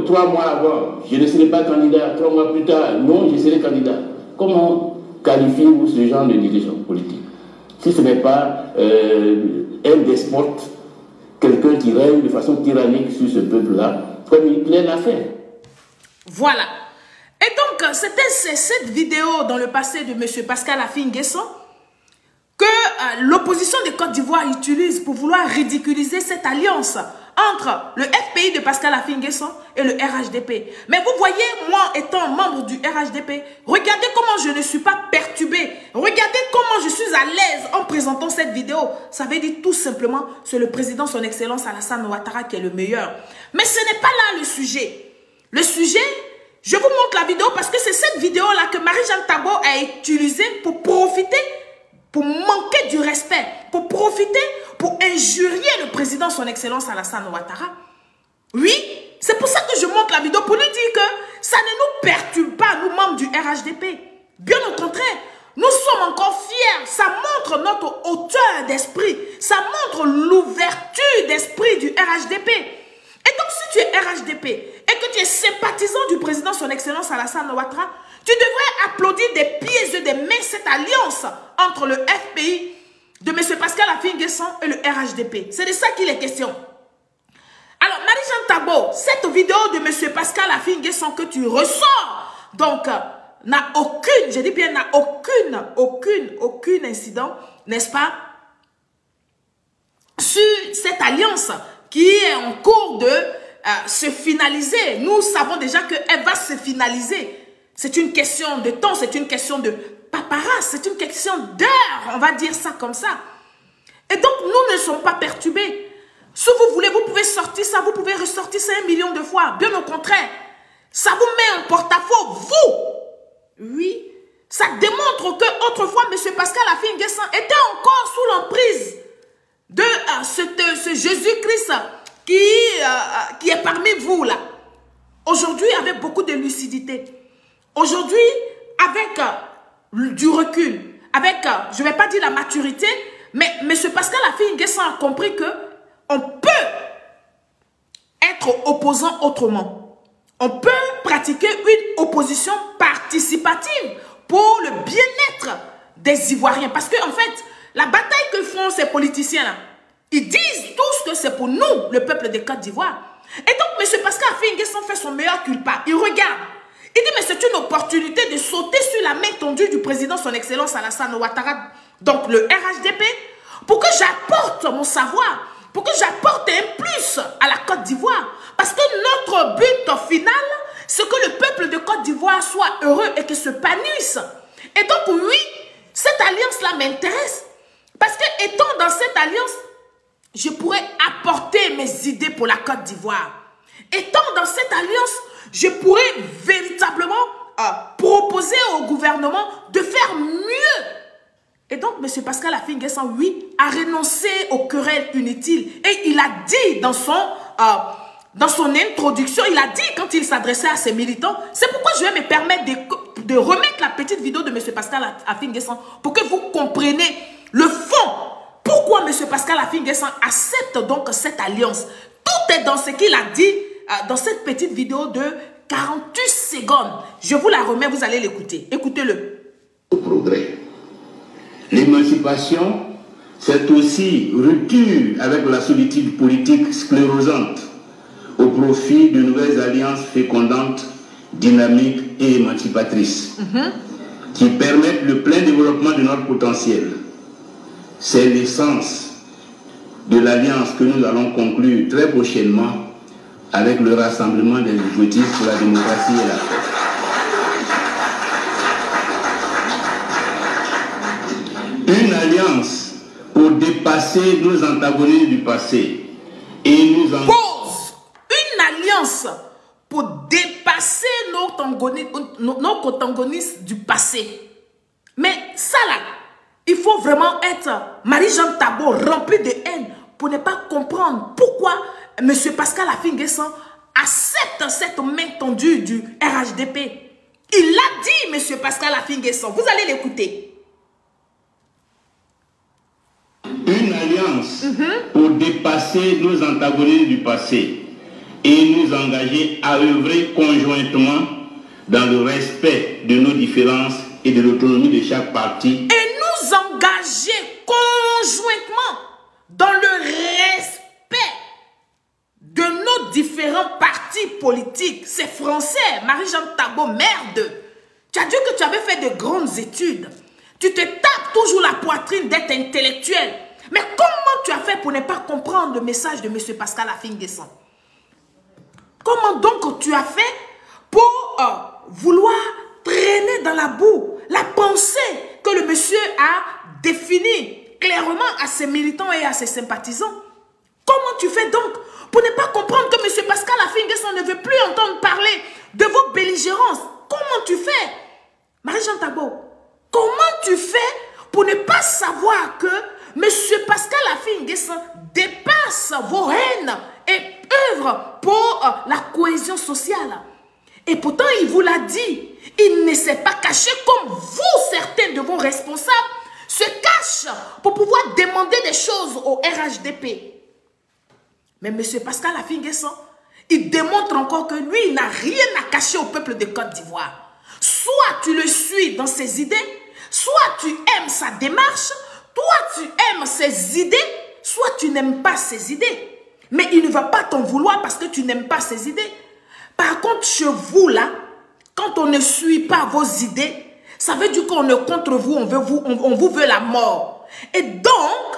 3 mois avant, je ne serai pas candidat. 3 mois plus tard, non, je serai candidat. Comment qualifiez-vous ce genre de dirigeant politique? Si ce n'est pas un despote, quelqu'un qui règne de façon tyrannique sur ce peuple-là, comme Hitler l'a fait. Voilà. Et donc, c'était cette vidéo dans le passé de M. Pascal Affi N'Guessan que l'opposition de Côte d'Ivoire utilise pour vouloir ridiculiser cette alliance entre le FPI de Pascal Affi N'Guessan et le RHDP. Mais vous voyez, moi étant membre du RHDP, regardez comment je ne suis pas perturbé. Regardez comment je suis à l'aise en présentant cette vidéo. Ça veut dire tout simplement, c'est le président son excellence Alassane Ouattara qui est le meilleur. Mais ce n'est pas là le sujet. Le sujet, je vous montre la vidéo parce que c'est cette vidéo-là que Marie-Jeanne Tabo a utilisée pour profiter, pour manquer du respect, pour profiter, pour injurier le président son excellence Alassane Ouattara. Oui, c'est pour ça que je montre la vidéo pour lui dire que ça ne nous perturbe pas, nous membres du RHDP. Bien au contraire, nous sommes encore fiers. Ça montre notre hauteur d'esprit. Ça montre l'ouverture d'esprit du RHDP. Et donc, si tu es RHDP et que tu es sympathisant du président son excellence Alassane Ouattara, tu devrais applaudir des pieds et des mains cette alliance entre le FPI de M. Pascal Affi N'Guessan et le RHDP. C'est de ça qu'il est question. Alors, Marie-Jeanne Tabo, cette vidéo de M. Pascal Affi N'Guessan que tu ressors, donc, n'a aucune, je dis bien, n'a aucune incident, n'est-ce pas, sur cette alliance qui est en cours de se finaliser. Nous savons déjà qu'elle va se finaliser. C'est une question de temps, c'est une question de paperasse, c'est une question d'heure, on va dire ça comme ça. Et donc, nous ne sommes pas perturbés. Si vous voulez, vous pouvez sortir ça, vous pouvez ressortir ça 1 million de fois. Bien au contraire, ça vous met en porte-à-faux, vous. Oui, ça démontre que autrefois, M. Pascal Affi N'Guessan était encore sous l'emprise de ce Jésus-Christ qui est parmi vous là. Aujourd'hui, avec beaucoup de lucidité. Aujourd'hui, avec du recul, avec, je ne vais pas dire la maturité, mais M. Pascal Affi N'Guessan a compris que on peut être opposant autrement. On peut pratiquer une opposition participative pour le bien-être des Ivoiriens. Parce qu'en fait, la bataille que font ces politiciens-là, ils disent tous que c'est pour nous, le peuple de Côte d'Ivoire. Et donc, M. Pascal Affi N'Guessan fait son meilleur culpa. Il regarde. Il dit, mais c'est une opportunité de sauter sur la main tendue du président, son excellence Alassane Ouattara, donc le RHDP, pour que j'apporte mon savoir, pour que j'apporte un plus à la Côte d'Ivoire. Parce que notre but final, c'est que le peuple de Côte d'Ivoire soit heureux et qu'il se panisse. Et donc, oui, cette alliance-là m'intéresse. Parce que, étant dans cette alliance, je pourrais apporter mes idées pour la Côte d'Ivoire. Étant dans cette alliance, je pourrais véritablement proposer au gouvernement de faire mieux. Et donc, M. Pascal Affi N'Guessan, oui, a renoncé aux querelles inutiles. Et il a dit dans son introduction, il a dit quand il s'adressait à ses militants, c'est pourquoi je vais me permettre de remettre la petite vidéo de M. Pascal Affi N'Guessan pour que vous compreniez le fond. Pourquoi M. Pascal Affi N'Guessan accepte donc cette alliance? Tout est dans ce qu'il a dit dans cette petite vidéo de 48 secondes. Je vous la remets, vous allez l'écouter. Écoutez-le. Au progrès. L'émancipation, c'est aussi rupture avec la solitude politique sclérosante au profit de nouvelles alliances fécondantes, dynamiques et émancipatrices qui permettent le plein développement de notre potentiel. C'est l'essence de l'alliance que nous allons conclure très prochainement avec le Rassemblement des Exécutifs pour la démocratie et la paix. Une alliance pour dépasser nos antagonismes du passé et nous en... Pause. Une alliance pour dépasser nos antagonismes du passé. Mais ça là, il faut vraiment être Marie-Jeanne Tabo rempli de haine pour ne pas comprendre pourquoi M. Pascal Affi N'Guessan accepte cette main tendue du RHDP. Il l'a dit, M. Pascal Affi N'Guessan. Vous allez l'écouter. Une alliance pour dépasser nos antagonismes du passé et nous engager à œuvrer conjointement dans le respect de nos différences et de l'autonomie de chaque parti. Et nous engager conjointement dans le respect de nos différents partis politiques. C'est français, Marie-Jeanne Tabo, merde. Tu as dit que tu avais fait de grandes études. Tu te tapes toujours la poitrine d'être intellectuel. Mais comment tu as fait pour ne pas comprendre le message de M. Pascal Affi N'Guessan? Comment donc tu as fait pour vouloir traîner dans la boue la pensée que le monsieur a définie clairement à ses militants et à ses sympathisants? Comment tu fais donc pour ne pas comprendre que M. Pascal Affi N'Guessan ne veut plus entendre parler de vos belligérances? Comment tu fais, Marie-Jeanne Tabo? Comment tu fais pour ne pas savoir que M. Pascal Affi N'Guessan dépasse vos haines et œuvre pour la cohésion sociale? Et pourtant, il vous l'a dit, il ne s'est pas caché comme vous, certains de vos responsables, se cachent pour pouvoir demander des choses au RHDP. Mais M. Pascal Affi N'Guessan, il démontre encore que lui, il n'a rien à cacher au peuple de Côte d'Ivoire. Soit tu le suis dans ses idées, soit tu aimes sa démarche, toi tu aimes ses idées, soit tu n'aimes pas ses idées. Mais il ne va pas t'en vouloir parce que tu n'aimes pas ses idées. Par contre, chez vous là, quand on ne suit pas vos idées, ça veut dire qu'on est contre vous, on vous veut la mort. Et donc,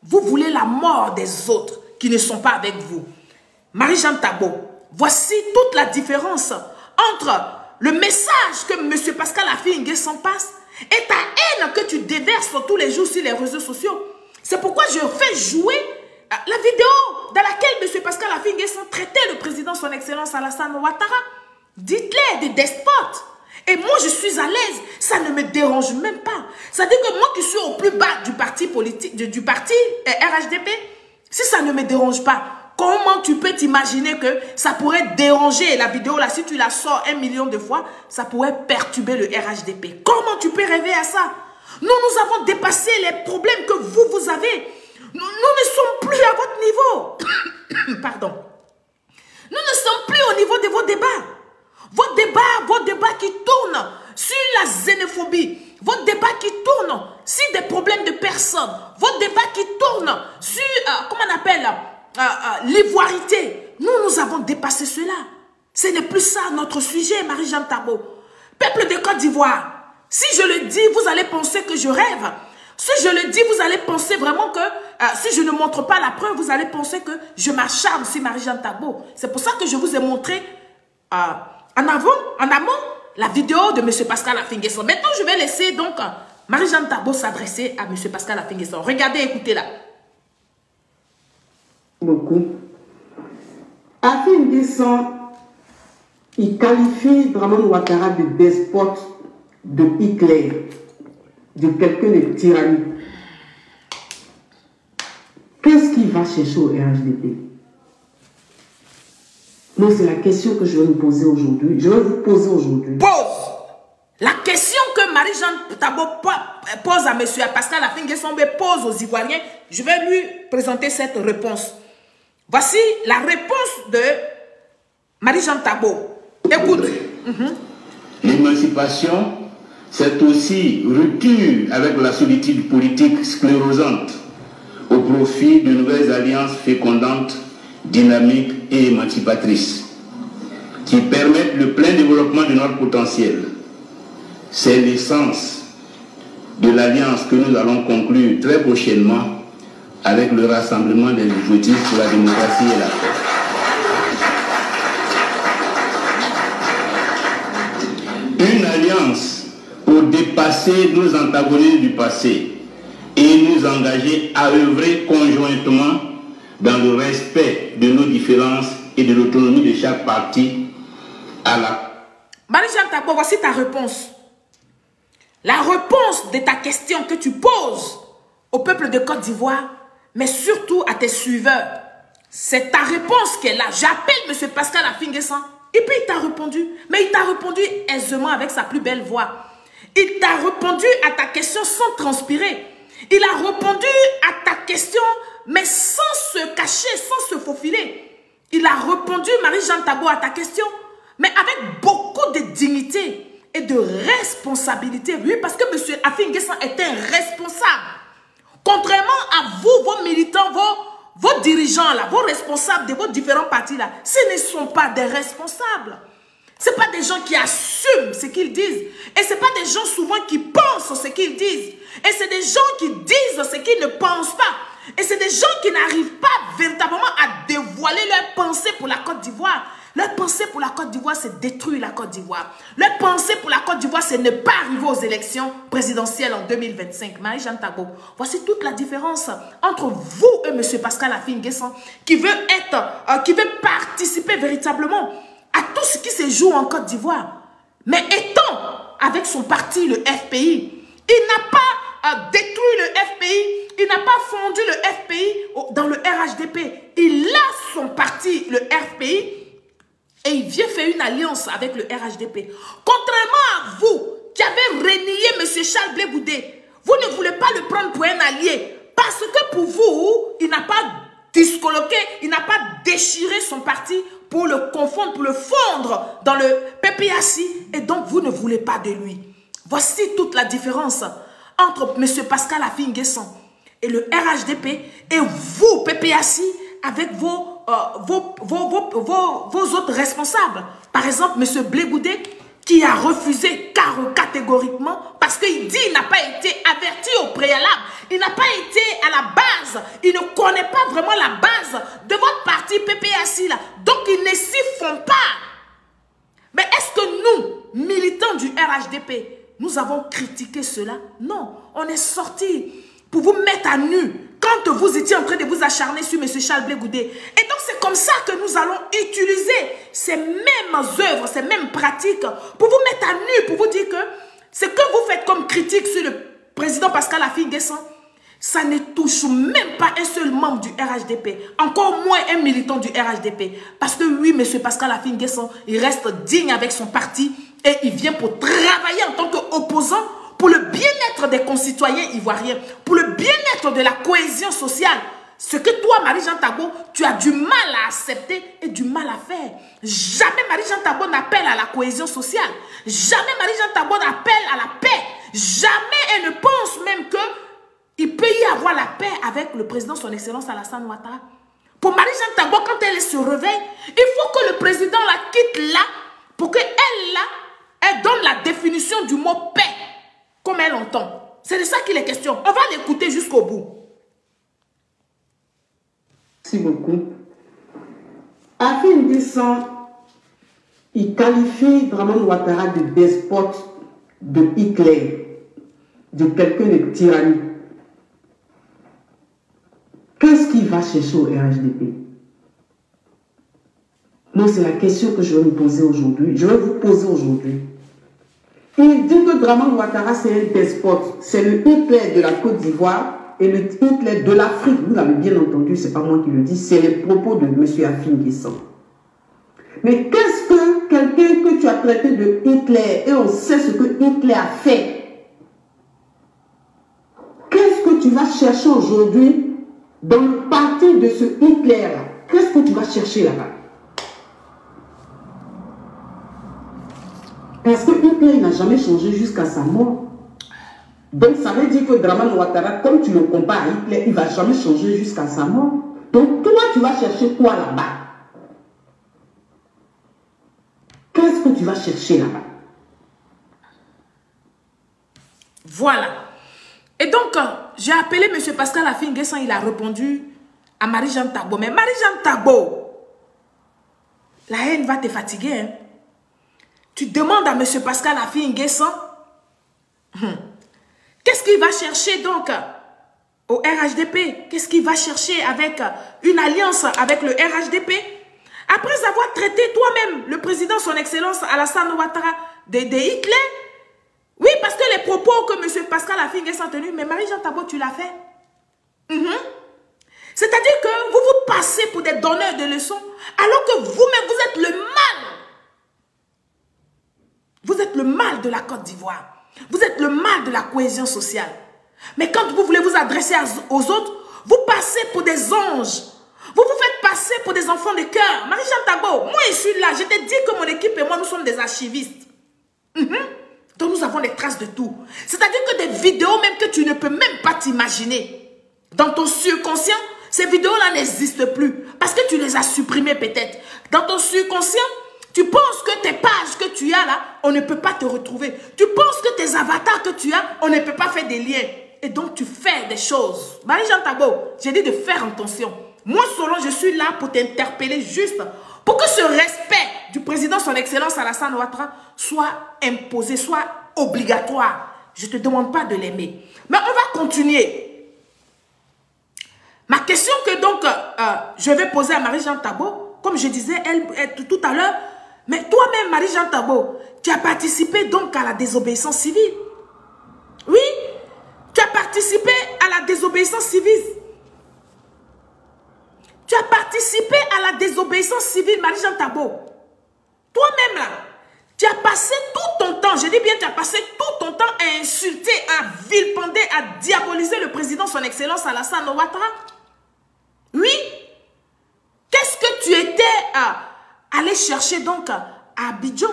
vous voulez la mort des autres qui ne sont pas avec vous. Marie-Jeanne Tabo, voici toute la différence entre le message que M. Pascal Affi N'Guessan passe et ta haine que tu déverses tous les jours sur les réseaux sociaux. C'est pourquoi je fais jouer la vidéo dans laquelle M. Pascal Affi N'Guessan traitait le président son excellence Alassane Ouattara d'Hitler, de despote. Et moi, je suis à l'aise. Ça ne me dérange même pas. C'est-à-dire que moi qui suis au plus bas du parti politique, du parti RHDP, si ça ne me dérange pas, comment tu peux t'imaginer que ça pourrait déranger la vidéo là, si tu la sors 1 million de fois, ça pourrait perturber le RHDP? Comment tu peux rêver à ça? Nous avons dépassé les problèmes que vous avez. Nous ne sommes plus à votre niveau. Pardon. de vos débats. Vos débats qui tournent sur la xénophobie. Vos débats qui tournent sur des problèmes de personnes. Vos débats qui tournent sur, comment on appelle, l'ivoirité. Nous avons dépassé cela. Ce n'est plus ça notre sujet, Marie-Jeanne Tabo. Peuple de Côte d'Ivoire, si je le dis, vous allez penser que je rêve. Si je le dis, vous allez penser vraiment que, si je ne montre pas la preuve, vous allez penser que je m'acharne sur Marie-Jeanne Tabo. C'est pour ça que je vous ai montré en amont, la vidéo de M. Pascal Affi-N'Guessan. Maintenant, je vais laisser donc Marie-Jeanne Tabo s'adresser à M. Pascal Affi-N'Guessan. Regardez, écoutez-la. Beaucoup. Affi-N'Guessan, il qualifie Dramane Ouattara de despote, de Hitler, de quelqu'un de tyrannique. Qu'est-ce qu'il va chercher au RHDP? Non, c'est la question que je vais vous poser aujourd'hui. Je vais vous poser aujourd'hui. Pose! La question que Marie-Jeanne Tabo pose à M. Pascal Affi-N'Guessan pose aux Ivoiriens, je vais lui présenter cette réponse. Voici la réponse de Marie-Jeanne Tabo. Écoute. L'émancipation, c'est aussi rupture avec la solitude politique sclérosante au profit de nouvelles alliances fécondantes, dynamiques et émancipatrices qui permettent le plein développement de notre potentiel. C'est l'essence de l'alliance que nous allons conclure très prochainement avec le Rassemblement des Jotistes pour la démocratie et la paix. Une alliance pour dépasser nos antagonismes du passé et nous engager à œuvrer conjointement dans le respect de nos différences et de l'autonomie de chaque parti à la... Marie-Jeanne Tabo, voici ta réponse. La réponse de ta question que tu poses au peuple de Côte d'Ivoire, mais surtout à tes suiveurs. C'est ta réponse qu'elle a. J'appelle M. Pascal Affi-N'Guessan. Et puis il t'a répondu. Mais il t'a répondu aisément avec sa plus belle voix. Il t'a répondu à ta question sans transpirer. Il a répondu à ta question, mais sans se cacher, sans se faufiler. Il a répondu, Marie-Jeanne Tabo, à ta question, mais avec beaucoup de dignité et de responsabilité. Oui, parce que M. Affi-N'Guessan est un responsable. Contrairement à vous, vos militants, vos dirigeants, là, vos responsables de vos différents partis, là, ce ne sont pas des responsables. Ce ne sont pas des gens qui assument ce qu'ils disent. Et ce ne sont pas des gens souvent qui pensent ce qu'ils disent. Et c'est des gens qui disent ce qu'ils ne pensent pas. Et c'est des gens qui n'arrivent pas véritablement à dévoiler leurs pensées pour la Côte d'Ivoire. Leur pensée pour la Côte d'Ivoire, c'est détruire la Côte d'Ivoire. Leur pensée pour la Côte d'Ivoire, c'est ne pas arriver aux élections présidentielles en 2025. Marie-Jeanne Tabo, voici toute la différence entre vous et M. Pascal Affi-N'Guessan qui veut participer véritablement à tout ce qui se joue en Côte d'Ivoire. Mais étant avec son parti, le FPI, il n'a pas détruit le FPI, il n'a pas fondu le FPI dans le RHDP. Il a son parti, le FPI, et il vient faire une alliance avec le RHDP. Contrairement à vous, qui avez renié M. Charles Blé Goudé, vous ne voulez pas le prendre pour un allié. Parce que pour vous, il n'a pas discoloqué, il n'a pas déchiré son parti pour le confondre, pour le fondre dans le PPAC. Et donc, vous ne voulez pas de lui. Voici toute la différence entre M. Pascal Affi-N'Guessan et le RHDP et vous, PPAC, avec vos autres responsables. Par exemple, M. Blé Goudé, qui a refusé catégoriquement parce qu'il dit qu'il n'a pas été averti au préalable. Il n'a pas été à la base. Il ne connaît pas vraiment la base de votre parti PPAC là. Donc, ils ne s'y font pas. Mais est-ce que nous, militants du RHDP, nous avons critiqué cela? Non. On est sortis pour vous mettre à nu quand vous étiez en train de vous acharner sur M. Charles Blé Goudé. Et donc, c'est comme ça que nous allons utiliser ces mêmes œuvres, ces mêmes pratiques pour vous mettre à nu, pour vous dire que ce que vous faites comme critique sur le président Pascal Affi-N'Guessan, ça ne touche même pas un seul membre du RHDP, encore moins un militant du RHDP. Parce que oui, M. Pascal Affi-N'Guessan, il reste digne avec son parti et il vient pour travailler en tant qu'opposant pour le bien-être des concitoyens ivoiriens, pour le bien-être de la cohésion sociale. ce que toi, Marie-Jeanne Tagbo, tu as du mal à accepter et du mal à faire. Jamais Marie-Jeanne Tagbo n'appelle à la cohésion sociale. Jamais Marie-Jeanne Tagbo n'appelle à la paix. Jamais elle ne pense même qu'il peut y avoir la paix avec le président, son excellence Alassane Ouattara. Pour Marie-Jeanne Tagbo, quand elle se réveille, il faut que le président la quitte là pour qu'elle là, elle donne la définition du mot paix comme elle entend. C'est de ça qu'il est question. On va l'écouter jusqu'au bout. Merci beaucoup. Afin Guesson, il qualifie Dramane Ouattara de despote, de Hitler, de quelqu'un de tyrannique. Qu'est-ce qu'il va chercher au RHDP? Moi, c'est la question que je vais me poser aujourd'hui. Je vais vous poser aujourd'hui. Il dit que Dramane Ouattara, c'est un despote. C'est le Hitler de la Côte d'Ivoire et le Hitler de l'Afrique. Vous l'avez bien entendu, c'est pas moi qui le dis, c'est les propos de M. Afin Guesson. Mais qu'est-ce que quelqu'un que tu as traité de Hitler, et on sait ce que Hitler a fait, qu'est-ce que tu vas chercher aujourd'hui dans le parti de ce Hitler-là? Qu'est-ce que tu vas chercher là-bas? Parce que Hitler n'a jamais changé jusqu'à sa mort. Donc ça veut dire que Dramane Ouattara, comme tu le compares à Hitler, il ne va jamais changer jusqu'à sa mort. Donc toi, tu vas chercher quoi là-bas? Qu'est-ce que tu vas chercher là-bas? Voilà. Et donc, j'ai appelé M. Pascal Afin Guesson, il a répondu à Marie-Jeanne Tagbo. Mais Marie-Jeanne Tagbo, la haine va te fatiguer. Hein? Tu demandes à M. Pascal Afin Guesson, qu'est-ce qu'il va chercher donc au RHDP? Qu'est-ce qu'il va chercher avec une alliance avec le RHDP? Après avoir traité toi-même le président, son excellence Alassane Ouattara de Hitler? Oui, parce que les propos que M. Pascal Afin Guesson a tenus, mais Marie-Jeanne Tagbo, tu l'as fait. C'est-à-dire que vous vous passez pour des donneurs de leçons, alors que vous-même, vous êtes le mal. Vous êtes le mal de la Côte d'Ivoire. Vous êtes le mal de la cohésion sociale. Mais quand vous voulez vous adresser aux autres, vous passez pour des anges. Vous vous faites passer pour des enfants de cœur. Marie-Jeanne Tagbo, moi je suis là. Je t'ai dit que mon équipe et moi, nous sommes des archivistes. Donc nous avons les traces de tout. C'est-à-dire que des vidéos même que tu ne peux même pas t'imaginer. Dans ton subconscient, ces vidéos-là n'existent plus. Parce que tu les as supprimées peut-être. Dans ton subconscient, tu penses que tes pages que tu as là, on ne peut pas te retrouver. Tu penses que tes avatars que tu as, on ne peut pas faire des liens. Et donc tu fais des choses. Marie-Jeanne Tagbo, j'ai dit de faire attention. Moi, Solon, je suis là pour t'interpeller juste pour que ce respect du président, son excellence Alassane Ouattara, soit imposé, soit obligatoire. Je ne te demande pas de l'aimer. Mais on va continuer. Ma question que donc je vais poser à Marie-Jeanne Tagbo, comme je disais elle, tout à l'heure, mais toi-même, Marie-Jeanne Tagbo, tu as participé donc à la désobéissance civile. Oui, tu as participé à la désobéissance civile. Tu as participé à la désobéissance civile, Marie-Jeanne Tagbo. Toi-même là, tu as passé tout ton temps, je dis bien tu as passé tout ton temps à insulter, à vilipender, à diaboliser le président, son excellence Alassane Ouattara. Oui. Qu'est-ce que tu étais allé chercher donc à Abidjan?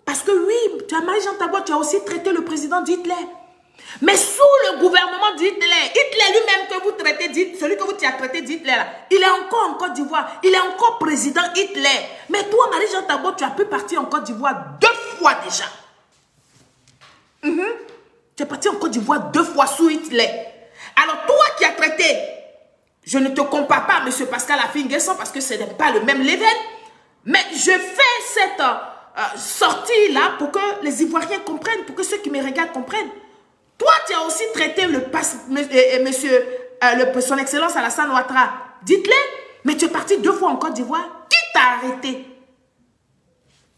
Parce que oui, tu as Marie-Jeanne Tagbo, tu as aussi traité le président d'Hitler. Mais sous le gouvernement d'Hitler, Hitler lui-même que vous traitez, celui que vous as traité d'Hitler, il est encore en Côte d'Ivoire. Il est encore président Hitler. Mais toi, Marie-Jeanne Tagbo, tu as pu partir en Côte d'Ivoire 2 fois déjà. Tu es parti en Côte d'Ivoire 2 fois sous Hitler. Alors toi qui as traité, je ne te compare pas à M. Pascal Afin Guesson parce que ce n'est pas le même level. Mais je fais cette sortie-là pour que les Ivoiriens comprennent, pour que ceux qui me regardent comprennent. Toi, tu as aussi traité son excellence Alassane Ouattara d'Hitler, mais tu es parti 2 fois en Côte d'Ivoire. Qui t'a arrêté?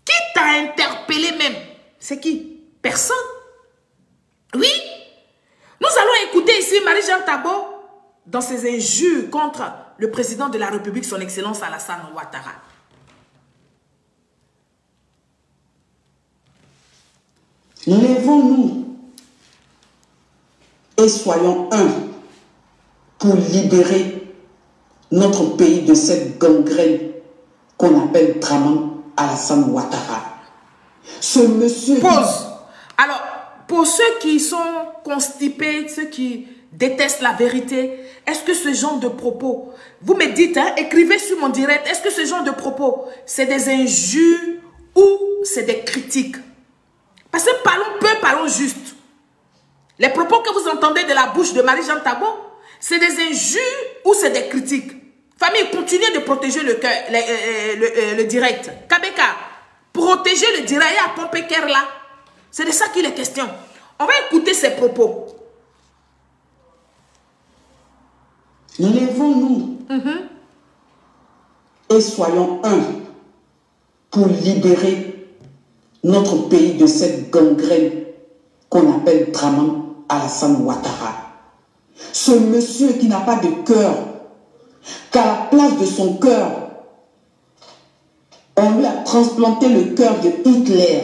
Qui t'a interpellé même? C'est qui? Personne. Oui. Nous allons écouter ici Marie-Jeanne Tagbo dans ses injures contre le président de la République, son excellence Alassane Ouattara. Lèvons-nous et soyons un pour libérer notre pays de cette gangrène qu'on appelle Dramane Alassane Ouattara. Ce monsieur... Pause. Alors, pour ceux qui sont constipés, ceux qui détestent la vérité, est-ce que ce genre de propos, vous me dites, hein, écrivez sur mon direct, est-ce que ce genre de propos, c'est des injures ou c'est des critiques? Parce que parlons peu, parlons juste. Les propos que vous entendez de la bouche de Marie-Jeanne Tabo, c'est des injures ou c'est des critiques? Famille, continuez de protéger le direct. KBK, protégez le direct à Pompé Kerla. C'est de ça qu'il est question. On va écouter ses propos. Lèvons-nous et soyons un pour libérer notre pays de cette gangrène qu'on appelle Dramane Alassane Ouattara. Ce monsieur qui n'a pas de cœur, qu'à la place de son cœur, on lui a transplanté le cœur de Hitler.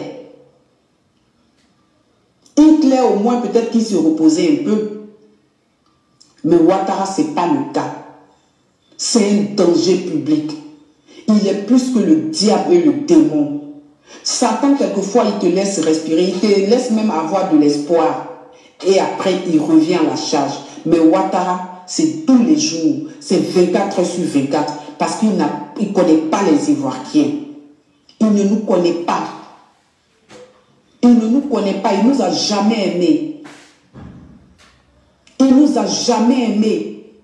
Hitler, au moins, peut-être qu'il se reposait un peu. Mais Ouattara, ce n'est pas le cas. C'est un danger public. Il est plus que le diable et le démon. Satan, quelquefois, il te laisse respirer. Il te laisse même avoir de l'espoir. Et après, il revient à la charge. Mais Ouattara, c'est tous les jours. C'est 24 heures sur 24. Parce qu'il ne connaît pas les Ivoiriens. Il ne nous connaît pas. Il ne nous connaît pas. Il ne nous a jamais aimés. Il ne nous a jamais aimés.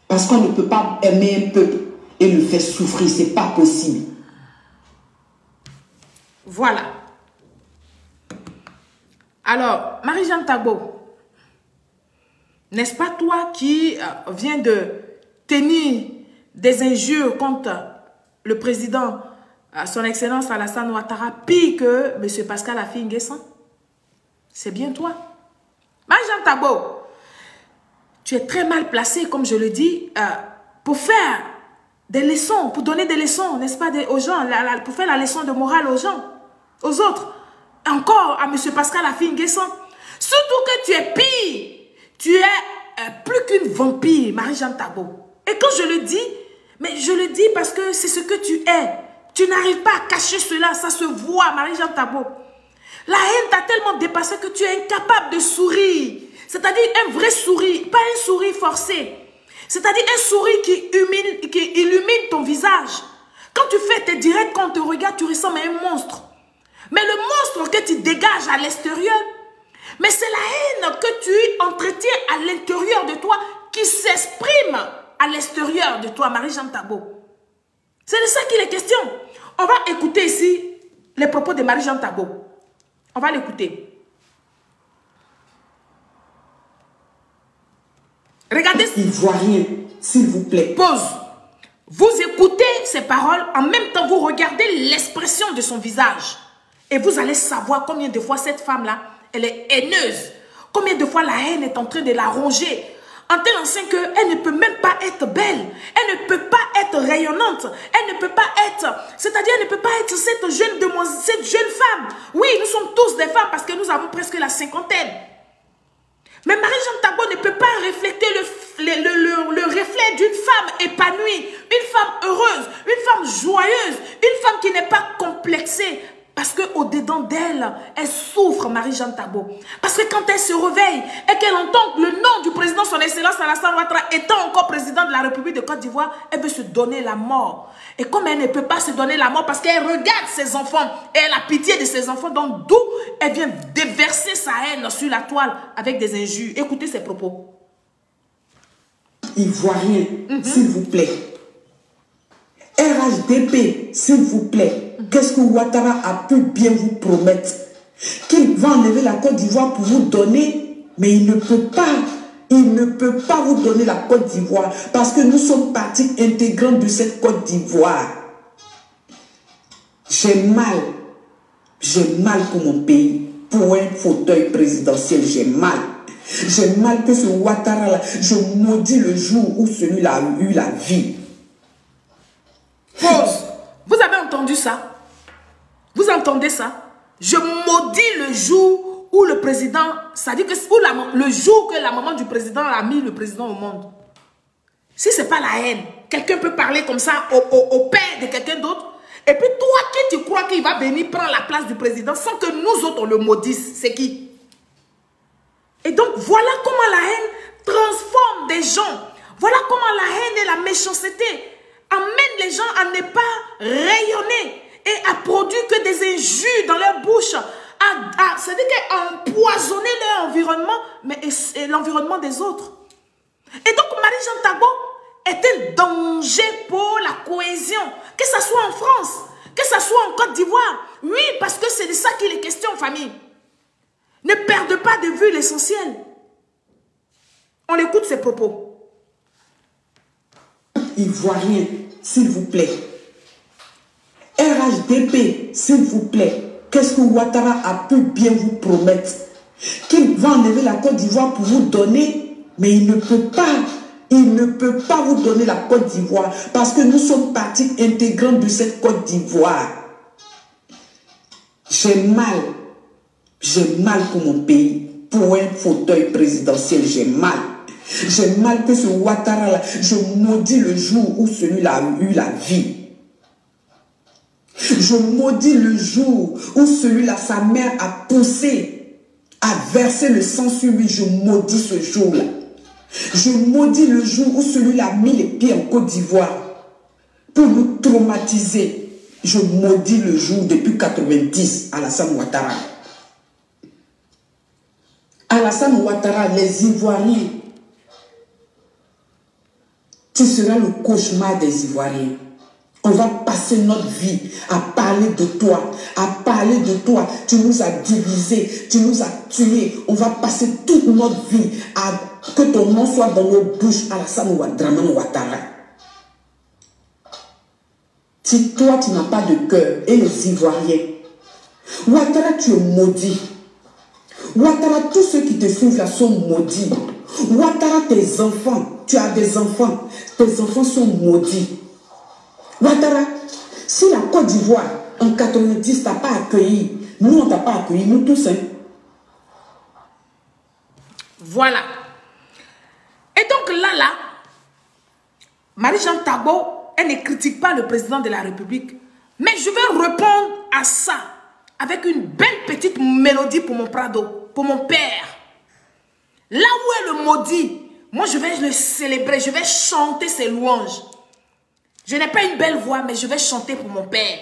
Parce qu'on ne peut pas aimer un peuple et le faire souffrir. Ce n'est pas possible. Voilà. Alors, Marie-Jeanne Tabo, n'est-ce pas toi qui viens de tenir des injures contre le président, son excellence Alassane Ouattara, pire que M. Pascal Affi-N'Guessan? C'est bien toi. Marie-Jeanne Tabo, tu es très mal placé, comme je le dis, pour faire des leçons, pour donner des leçons, n'est-ce pas, aux gens, pour faire la leçon de morale aux gens, aux autres. Encore à M. Pascal Affi-N'Guessan. Surtout que tu es pire. Tu es plus qu'une vampire, Marie-Jeanne Tabo. Et quand je le dis, mais je le dis parce que c'est ce que tu es. Tu n'arrives pas à cacher cela, ça se voit, Marie-Jeanne Tabo. La haine t'a tellement dépassé que tu es incapable de sourire. C'est-à-dire un vrai sourire, pas un sourire forcé. C'est-à-dire un sourire qui illumine ton visage. Quand tu fais tes directs, quand on te regarde, tu ressembles à un monstre. Mais le monstre que tu dégages à l'extérieur, mais c'est la haine que tu entretiens à l'intérieur de toi qui s'exprime à l'extérieur de toi, Marie-Jeanne Tabo. C'est de ça qu'il est question. On va écouter ici les propos de Marie-Jeanne Tabo. On va l'écouter. Regardez. Ivoirien, s'il vous plaît. Pause. Vous écoutez ces paroles, en même temps vous regardez l'expression de son visage. Et vous allez savoir combien de fois cette femme-là, elle est haineuse. Combien de fois la haine est en train de la ronger. En tel enseigne qu'elle ne peut même pas être belle. Elle ne peut pas être rayonnante. Elle ne peut pas être... C'est-à-dire, elle ne peut pas être cette jeune demoiselle, cette jeune femme. Oui, nous sommes tous des femmes parce que nous avons presque la cinquantaine. Mais Marie-Jeanne Tabo ne peut pas refléter le reflet d'une femme épanouie, une femme heureuse, une femme joyeuse, une femme qui n'est pas complexée. Parce qu'au-dedans d'elle, elle souffre, Marie-Jeanne Tabo. Parce que quand elle se réveille et qu'elle entend le nom du président, son excellence Alassane Ouattara, étant encore président de la République de Côte d'Ivoire, elle veut se donner la mort. Et comme elle ne peut pas se donner la mort parce qu'elle regarde ses enfants et elle a pitié de ses enfants, donc d'où elle vient déverser sa haine sur la toile avec des injures. Écoutez ses propos. Ivoirien, s'il vous plaît. RHDP, s'il vous plaît. Qu'est-ce que Ouattara a pu bien vous promettre? Qu'il va enlever la Côte d'Ivoire pour vous donner, mais il ne peut pas. Il ne peut pas vous donner la Côte d'Ivoire parce que nous sommes partie intégrante de cette Côte d'Ivoire. J'ai mal pour mon pays, pour un fauteuil présidentiel, j'ai mal. J'ai mal que ce Ouattara-là, je maudis le jour où celui-là a eu la vie. Pause. Vous avez entendu ça? Vous entendez ça? Je maudis le jour où le président, c'est-à-dire que le jour que la maman du président a mis le président au monde. Si ce n'est pas la haine, quelqu'un peut parler comme ça au père de quelqu'un d'autre. Et puis toi qui tu crois qu'il va venir prendre la place du président sans que nous autres on le maudisse, c'est qui? Et donc voilà comment la haine transforme des gens. Voilà comment la haine et la méchanceté amènent les gens à ne pas rayonner et à produire que des injures dans leur bouche. C'est-à-dire qu'à empoisonner leur environnement, mais et l'environnement des autres. Et donc Marie-Jeanne Tagbo est un danger pour la cohésion, que ce soit en France, que ce soit en Côte d'Ivoire. Oui, parce que c'est de ça qu'il est question, famille. Ne perdez pas de vue l'essentiel. On écoute ses propos. Ivoirien, s'il vous plaît. RHDP, s'il vous plaît. Qu'est-ce que Ouattara a pu bien vous promettre? Qu'il va enlever la Côte d'Ivoire pour vous donner, mais il ne peut pas. Il ne peut pas vous donner la Côte d'Ivoire parce que nous sommes partie intégrante de cette Côte d'Ivoire. J'ai mal pour mon pays, pour un fauteuil présidentiel, j'ai mal. J'ai mal que ce Ouattara-là, je maudis le jour où celui-là a eu la vie. Je maudis le jour où celui-là, sa mère a poussé, a versé le sang sur lui, je maudis ce jour-là. Je maudis le jour où celui-là a mis les pieds en Côte d'Ivoire pour nous traumatiser. Je maudis le jour depuis 90, Alassane Ouattara. Alassane Ouattara, les Ivoiriens, tu seras le cauchemar des Ivoiriens. On va passer notre vie à parler de toi, à parler de toi. Tu nous as divisés, tu nous as tués. On va passer toute notre vie à que ton nom soit dans nos bouches, Alassane Ouattara. Si toi, tu n'as pas de cœur, et les Ivoiriens, Ouattara, tu es maudit. Ouattara, tous ceux qui te suivent là sont maudits. Ouattara, tes enfants, tu as des enfants, tes enfants sont maudits. Ouattara, si la Côte d'Ivoire, en 90, t'a pas accueilli, nous, on t'a pas accueilli, nous tous, hein. Voilà. Et donc là, Marie-Jeanne Tagbo, elle ne critique pas le président de la République. Mais je vais répondre à ça avec une belle petite mélodie pour mon Prado, pour mon père. Là où est le maudit, moi je vais le célébrer, je vais chanter ses louanges. Je n'ai pas une belle voix, mais je vais chanter pour mon père.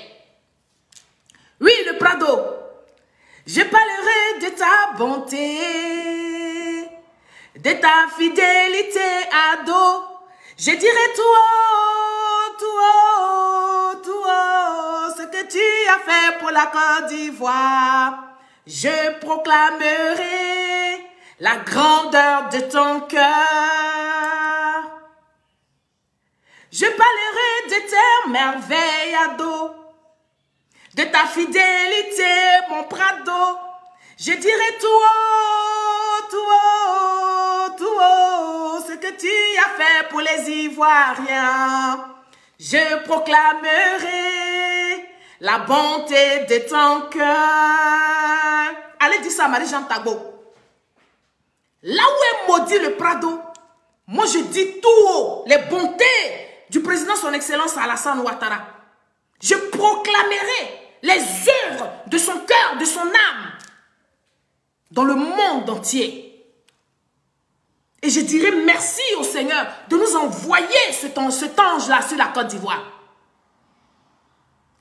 Oui, le Prado. Je parlerai de ta bonté, de ta fidélité à dos. Je dirai tout haut, ce que tu as fait pour la Côte d'Ivoire. Je proclamerai la grandeur de ton cœur. Je parlerai de tes merveilles à dos, de ta fidélité, mon Prado. Je dirai tout haut, ce que tu as fait pour les Ivoiriens. Je proclamerai la bonté de ton cœur. Allez dire ça à Marie-Jeanne Tagbo. Là où est maudit le Prado, moi je dis tout haut les bontés du président son excellence Alassane Ouattara. Je proclamerai les œuvres de son cœur, de son âme dans le monde entier. Et je dirai merci au Seigneur de nous envoyer cet ange-là sur la Côte d'Ivoire.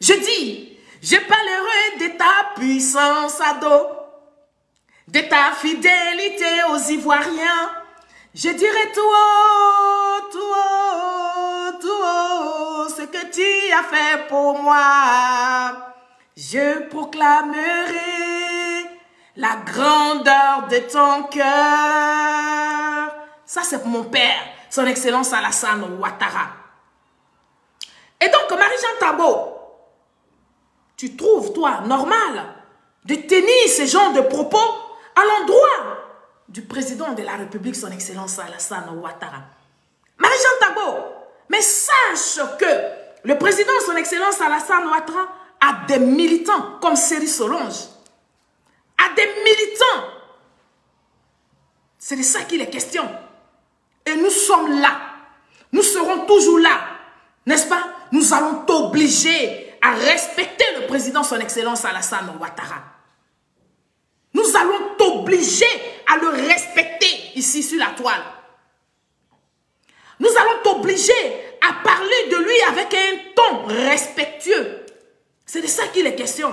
Je dis, je parlerai de ta puissance à dos, de ta fidélité aux Ivoiriens. Je dirai tout haut, ce que tu as fait pour moi. Je proclamerai la grandeur de ton cœur. Ça, c'est pour mon père, son excellence Alassane Ouattara. Et donc, Marie-Jeanne Tagbo, tu trouves, toi, normal de tenir ce genre de propos à l'endroit du président de la République, son excellence Alassane Ouattara? Marie-Jeanne Tagbo, mais sache que le président, son excellence Alassane Ouattara, a des militants comme Seri Solange, a des militants. C'est de ça qu'il est question. Et nous sommes là nous serons toujours là, n'est-ce pas? Nous allons t'obliger à respecter le président, son excellence Alassane Ouattara. Nous allons t'obliger à le respecter ici sur la toile. Nous allons t'obliger à parler de lui avec un ton respectueux. C'est de ça qu'il est question.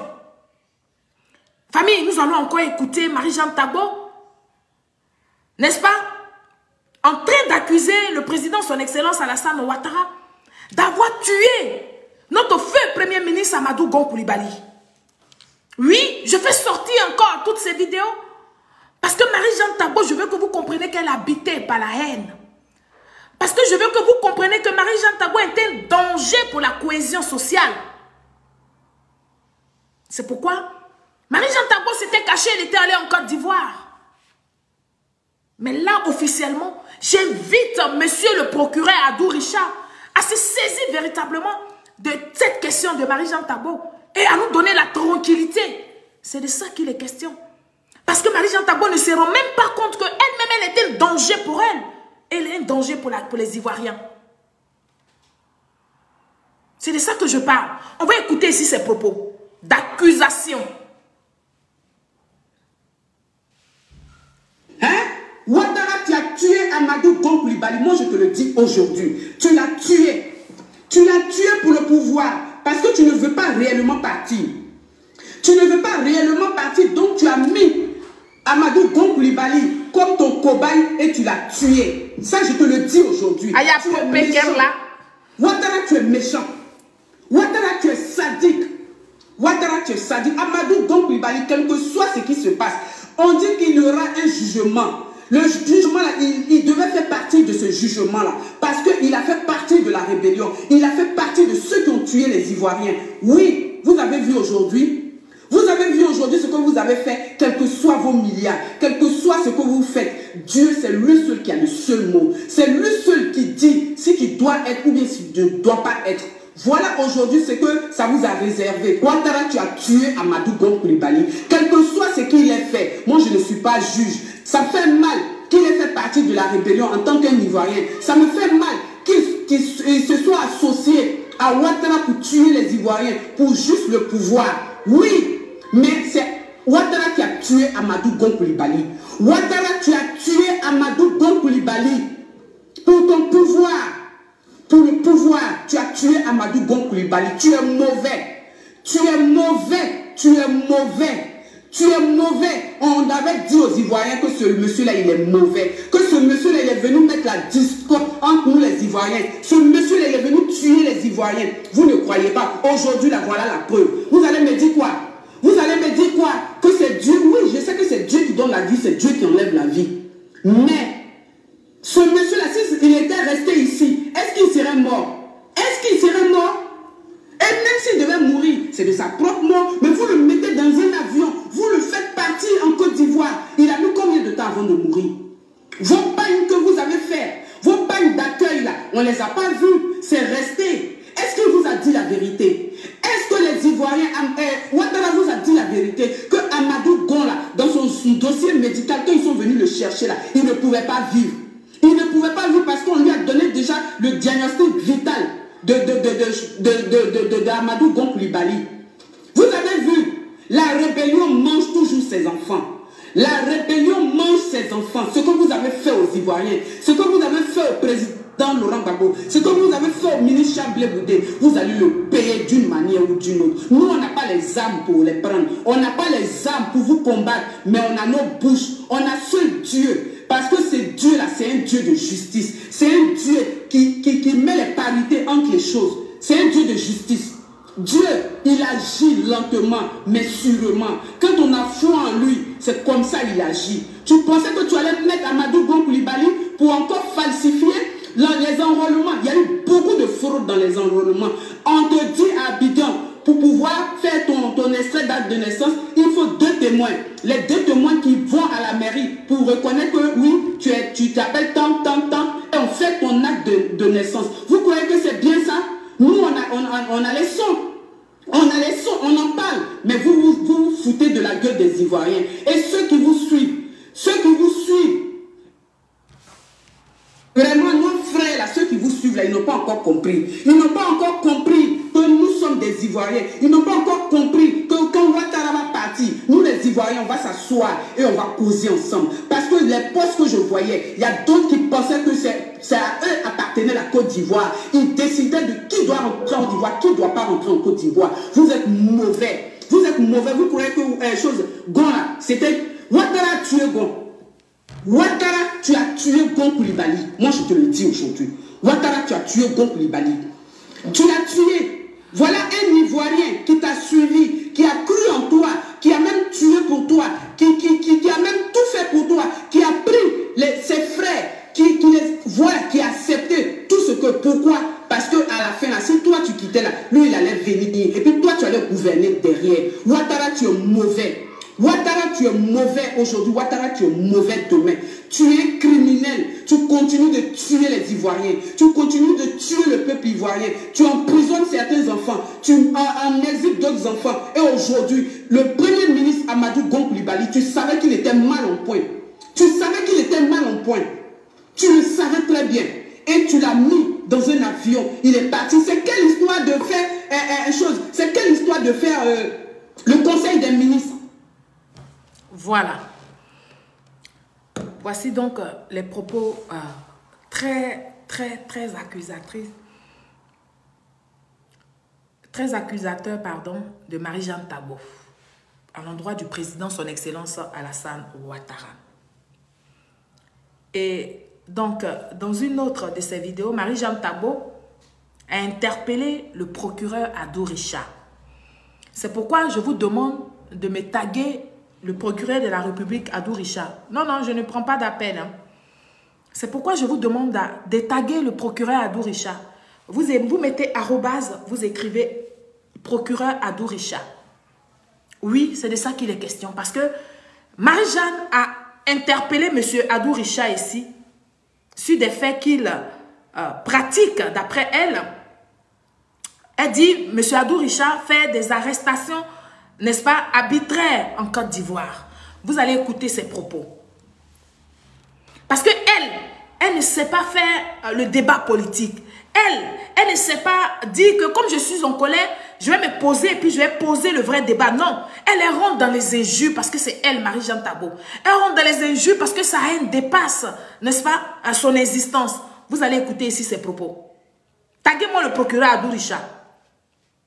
Famille, nous allons encore écouter Marie-Jeanne Tabo, n'est-ce pas? En train d'accuser le président, son excellence Alassane Ouattara, d'avoir tué notre feu premier ministre Amadou Gon Coulibaly. Oui, je fais sortir encore toutes ces vidéos parce que Marie-Jeanne Tabo, je veux que vous compreniez qu'elle habitait par la haine. Parce que je veux que vous compreniez que Marie-Jeanne Tabo est un danger pour la cohésion sociale. C'est pourquoi Marie-Jeanne Tabo s'était cachée, elle était allée en Côte d'Ivoire. Mais là, officiellement, j'invite monsieur le procureur Adou Richard à se saisir véritablement de cette question de Marie-Jeanne Tabo et à nous donner la tranquillité. C'est de ça qu'il est question. Parce que Marie-Jeanne Tabo ne se rend même pas compte qu'elle-même, elle était un danger pour elle. Elle est un danger pour les Ivoiriens. C'est de ça que je parle. On va écouter ici ses propos d'accusation. Hein? Ouattara, tu as tué Amadou Gon Coulibaly. Moi, je te le dis aujourd'hui. Tu l'as tué. Tu l'as tué pour le pouvoir. Parce que tu ne veux pas réellement partir. Tu ne veux pas réellement partir. Donc, tu as mis Amadou Gon Coulibaly comme ton cobaye et tu l'as tué. Ça, je te le dis aujourd'hui. Tu es méchant. Ouattara, tu es méchant. Ouattara, tu es sadique. Ouattara, tu es sadique. Amadou Gon Coulibaly, quel que soit ce qui se passe, on dit qu'il y aura un jugement. Le jugement, là, il devait faire partie de ce jugement-là. Parce qu'il a fait partie de la rébellion. Il a fait partie de ceux qui ont tué les Ivoiriens. Oui, vous avez vu aujourd'hui. Vous avez vu aujourd'hui ce que vous avez fait, quels que soient vos milliards, quel que soit ce que vous faites. Dieu, c'est lui seul qui a le seul mot. C'est lui seul qui dit ce qui doit être ou bien ce qui ne doit pas être. Voilà aujourd'hui ce que ça vous a réservé. Ouattara, tu as tué Amadou Gon Coulibaly. Quel que soit ce qu'il ait fait, moi je ne suis pas juge. Ça fait mal qu'il ait fait partie de la rébellion en tant qu'un Ivoirien. Ça me fait mal qu'il se soit associé à Ouattara pour tuer les Ivoiriens, pour juste le pouvoir. Oui, mais c'est Ouattara qui a tué Amadou Gon Coulibaly. Ouattara, tu as tué Amadou Gon Coulibaly pour ton pouvoir. Pour le pouvoir, tu as tué Amadou Gon Coulibaly. Tu es mauvais. Tu es mauvais. Tu es mauvais. Tu es mauvais. On avait dit aux Ivoiriens que ce monsieur-là, il est mauvais. Que ce monsieur-là, il est venu mettre la discorde entre nous les Ivoiriens. Ce monsieur-là, il est venu tuer les Ivoiriens. Vous ne croyez pas. Aujourd'hui, là, voilà la preuve. Vous allez me dire quoi? Vous allez me dire quoi? Que c'est Dieu. Oui, je sais que c'est Dieu qui donne la vie. C'est Dieu qui enlève la vie. Mais ce monsieur-là, s'il était resté ici, est-ce qu'il serait mort? Est-ce qu'il serait mort? Et même s'il devait mourir, c'est de sa propre mort. Mais vous le mettez dans un avion, vous le faites partir en Côte d'Ivoire. Il a mis combien de temps avant de mourir? Vos pagnes que vous avez faites, vos pagnes d'accueil là, on ne les a pas vues. C'est resté. Est-ce qu'il vous a dit la vérité? Est-ce que les Ivoiriens, Ouattara vous a dit la vérité? Que Amadou Gon là, dans son dossier médical, quand ils sont venus le chercher là, il ne pouvait pas vivre. Il ne pouvait pas vivre parce qu'on lui a donné déjà le diagnostic vital de Amadou Gon Coulibaly. Vous avez vu, la rébellion mange toujours ses enfants. La rébellion mange ses enfants. Ce que vous avez fait aux Ivoiriens, ce que vous avez fait au président Laurent Gbagbo, ce que vous avez fait au ministre Charles Boudé, vous allez le payer d'une manière ou d'une autre. Nous, on n'a pas les armes pour les prendre. On n'a pas les armes pour vous combattre, mais on a nos bouches. On a seul Dieu. Parce que ce Dieu-là, c'est un Dieu de justice. C'est un Dieu qui met les parités entre les choses. C'est un Dieu de justice. Dieu, il agit lentement, mais sûrement. Quand on a foi en lui, c'est comme ça qu'il agit. Tu pensais que tu allais mettre Amadou Gon Coulibaly pour encore falsifier les enrôlements. Il y a eu beaucoup de fraude dans les enrôlements. On te dit à Abidjan, pour pouvoir faire ton extrait d'acte de naissance, il faut 2 témoins. Les 2 témoins qui vont à la mairie pour reconnaître que oui, tu t'appelles tant, et on fait ton acte de naissance. Vous croyez que c'est bien ça? Nous, on a les sons. On a les sons, on en parle. Mais vous foutez de la gueule des Ivoiriens. Et ceux qui vous suivent, vraiment nos frères là, ceux qui vous suivent, ils n'ont pas encore compris. Ils n'ont pas encore compris que nous sommes des Ivoiriens. Ils n'ont pas encore compris que quand Ouattara va partir, nous les Ivoiriens, on va s'asseoir et on va causer ensemble. Parce que les postes que je voyais, il y a d'autres qui pensaient que c'est à eux appartenait la Côte d'Ivoire. Ils décidaient de qui doit rentrer en Côte d'Ivoire, qui ne doit pas rentrer en Côte d'Ivoire. Vous êtes mauvais. Vous êtes mauvais. Vous croyez que Gon là, c'était Ouattara a tué Gon. Ouattara, tu as tué Gon Coulibaly. Moi, je te le dis aujourd'hui. Ouattara, tu as tué Gon Coulibaly. Tu l'as tué. Voilà un Ivoirien qui t'a suivi, qui a cru en toi, qui a même tué pour toi, qui a même tout fait pour toi, qui a pris ses frères, qui a accepté tout ce que... Pourquoi? Parce que à la fin, là, si toi tu quittais là, lui il allait venir. Et puis toi tu allais gouverner derrière. Ouattara, tu es mauvais. Ouattara, tu es mauvais aujourd'hui. Ouattara, tu es mauvais demain. Tu es criminel. Tu continues de tuer les Ivoiriens. Tu continues de tuer le peuple ivoirien. Tu emprisonnes certains enfants. Tu en exiles d'autres enfants. Et aujourd'hui, le premier ministre Amadou Gon Coulibaly, tu savais qu'il était mal en point. Tu savais qu'il était mal en point. Tu le savais très bien. Et tu l'as mis dans un avion. Il est parti. C'est quelle histoire de faire c'est quelle histoire de faire le conseil des ministres? Voilà. Voici donc les propos très accusatrices. Très accusateurs, pardon, de Marie-Jeanne Tabo à l'endroit du président, son excellence Alassane Ouattara. Et donc, dans une autre de ses vidéos, Marie-Jeanne Tabo a interpellé le procureur Adou Richard. C'est pourquoi je vous demande de me taguer le procureur de la République Adou Richard. Non, je ne prends pas d'appel. Hein. C'est pourquoi je vous demande de taguer le procureur Adou Richard. Vous mettez arrobase, vous écrivez procureur Adou Richard. Oui, c'est de ça qu'il est question. Parce que Marie-Jeanne a interpellé M. Adou Richard ici sur des faits qu'il pratique d'après elle. Elle dit, M. Adou Richard fait des arrestations, n'est-ce pas, arbitraires en Côte d'Ivoire. Vous allez écouter ses propos. Parce que elle ne sait pas faire le débat politique. Elle ne sait pas dire que comme je suis en colère, je vais me poser et puis je vais poser le vrai débat. Non, elle rentre dans les injures parce que c'est elle, Marie-Jeanne Tabo. Elle rentre dans les injures parce que sa haine dépasse, n'est-ce pas, à son existence. Vous allez écouter ici ses propos. Taguez-moi le procureur Adou Richard.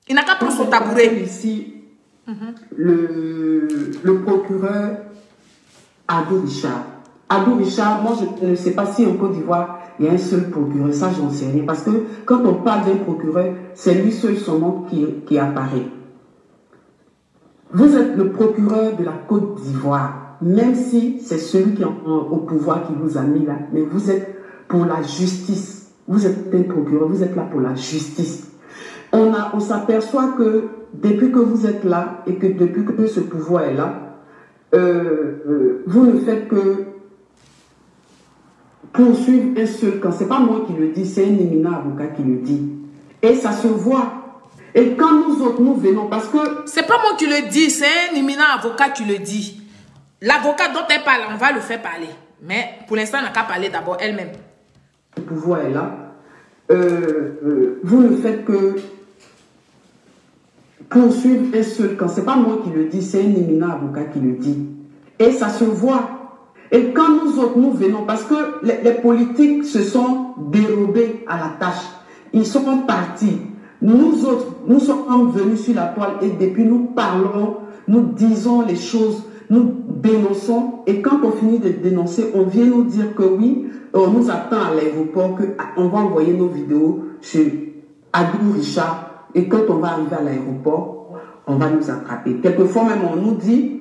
Il n'a qu'à prendre son tabouret. Ici, le procureur Adou Richard. Adou Richard, moi je ne sais pas si en Côte d'Ivoire, il y a un seul procureur, ça j'en sais rien. Parce que quand on parle d'un procureur, c'est lui seul son nom qui apparaît. Vous êtes le procureur de la Côte d'Ivoire, même si c'est celui qui est au pouvoir qui vous a mis là, mais vous êtes pour la justice. Vous êtes un procureur, vous êtes là pour la justice. On s'aperçoit que depuis que vous êtes là et que depuis que ce pouvoir est là, vous ne faites que poursuivre un seul camp. Ce n'est pas moi qui le dis, c'est un éminent avocat qui le dit. Et ça se voit. Et quand nous autres, nous venons, parce que... C'est pas moi qui le dis, c'est un éminent avocat qui le dit. L'avocat dont elle parle, on va le faire parler. Mais pour l'instant, elle n'a qu'à parler d'abord elle-même. Le pouvoir est là. Vous ne faites que poursuivre un seul camp. Ce n'est pas moi qui le dis, c'est un éminent avocat qui le dit. Et ça se voit. Et quand nous autres, nous venons, parce que les politiques se sont dérobés à la tâche. Ils sont partis. Nous autres, nous sommes venus sur la toile et depuis nous parlons, nous disons les choses, nous dénonçons. Et quand on finit de dénoncer, on vient nous dire que oui, on nous attend à l'aéroport, qu'on va envoyer nos vidéos chez Adou Richard. Et quand on va arriver à l'aéroport, on va nous attraper. Quelquefois même, on nous dit,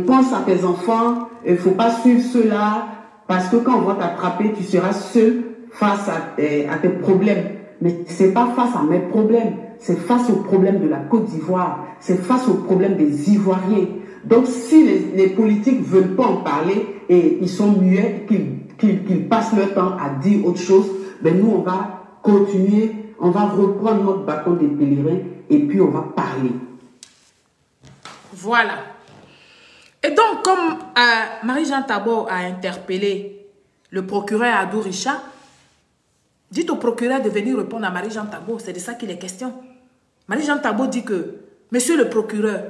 pense à tes enfants, il ne faut pas suivre ceux-là, parce que quand on va t'attraper, tu seras seul face à tes problèmes. Mais ce n'est pas face à mes problèmes, c'est face aux problèmes de la Côte d'Ivoire, c'est face aux problèmes des Ivoiriens. Donc si les politiques ne veulent pas en parler et ils sont muets, qu'ils passent leur temps à dire autre chose, ben nous on va continuer, on va reprendre notre bâton des pèlerins et puis on va parler. Voilà. Et donc, comme Marie-Jeanne Tabo a interpellé le procureur Adou Richard, Dites au procureur de venir répondre à Marie-Jean Tagbo. C'est de ça qu'il est question. Marie-Jean Tagbo dit que, monsieur le procureur,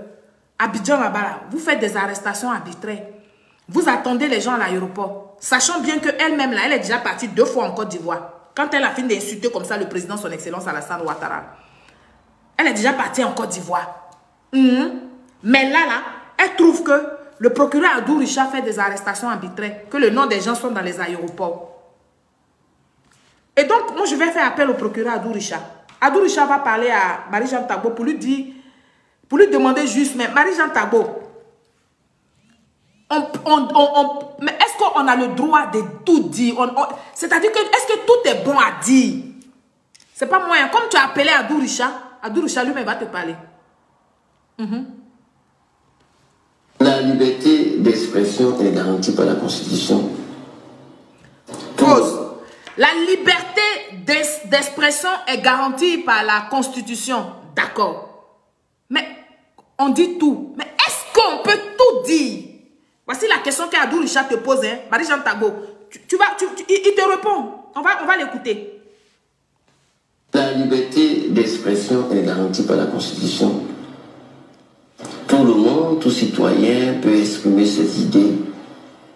Abidjan Abara, vous faites des arrestations arbitraires. Vous attendez les gens à l'aéroport. Sachant bien qu'elle-même, là, elle est déjà partie 2 fois en Côte d'Ivoire. Quand elle a fini d'insulter comme ça le président, son excellence Alassane Ouattara. Elle est déjà partie en Côte d'Ivoire. Mais là, elle trouve que le procureur Adou Richard fait des arrestations arbitraires, que le nom des gens sont dans les aéroports. Et donc, moi, je vais faire appel au procureur Adou Richard. Adou Richard va parler à Marie-Jean Tagbo pour lui dire, pour lui demander juste, mais Marie-Jean Tagbo, mais est-ce qu'on a le droit de tout dire? C'est-à-dire que, est-ce que tout est bon à dire? C'est pas moyen. Comme tu as appelé Adou Richard lui-même va te parler. La liberté d'expression est garantie par la Constitution. Pause. La liberté d'expression est garantie par la Constitution. D'accord. Mais on dit tout. Mais est-ce qu'on peut tout dire? Voici la question qu'Adou Richard te pose. Hein? Marie-Jean Tagbo. Il te répond. On va l'écouter. La liberté d'expression est garantie par la Constitution. Tout le monde, tout citoyen peut exprimer ses idées.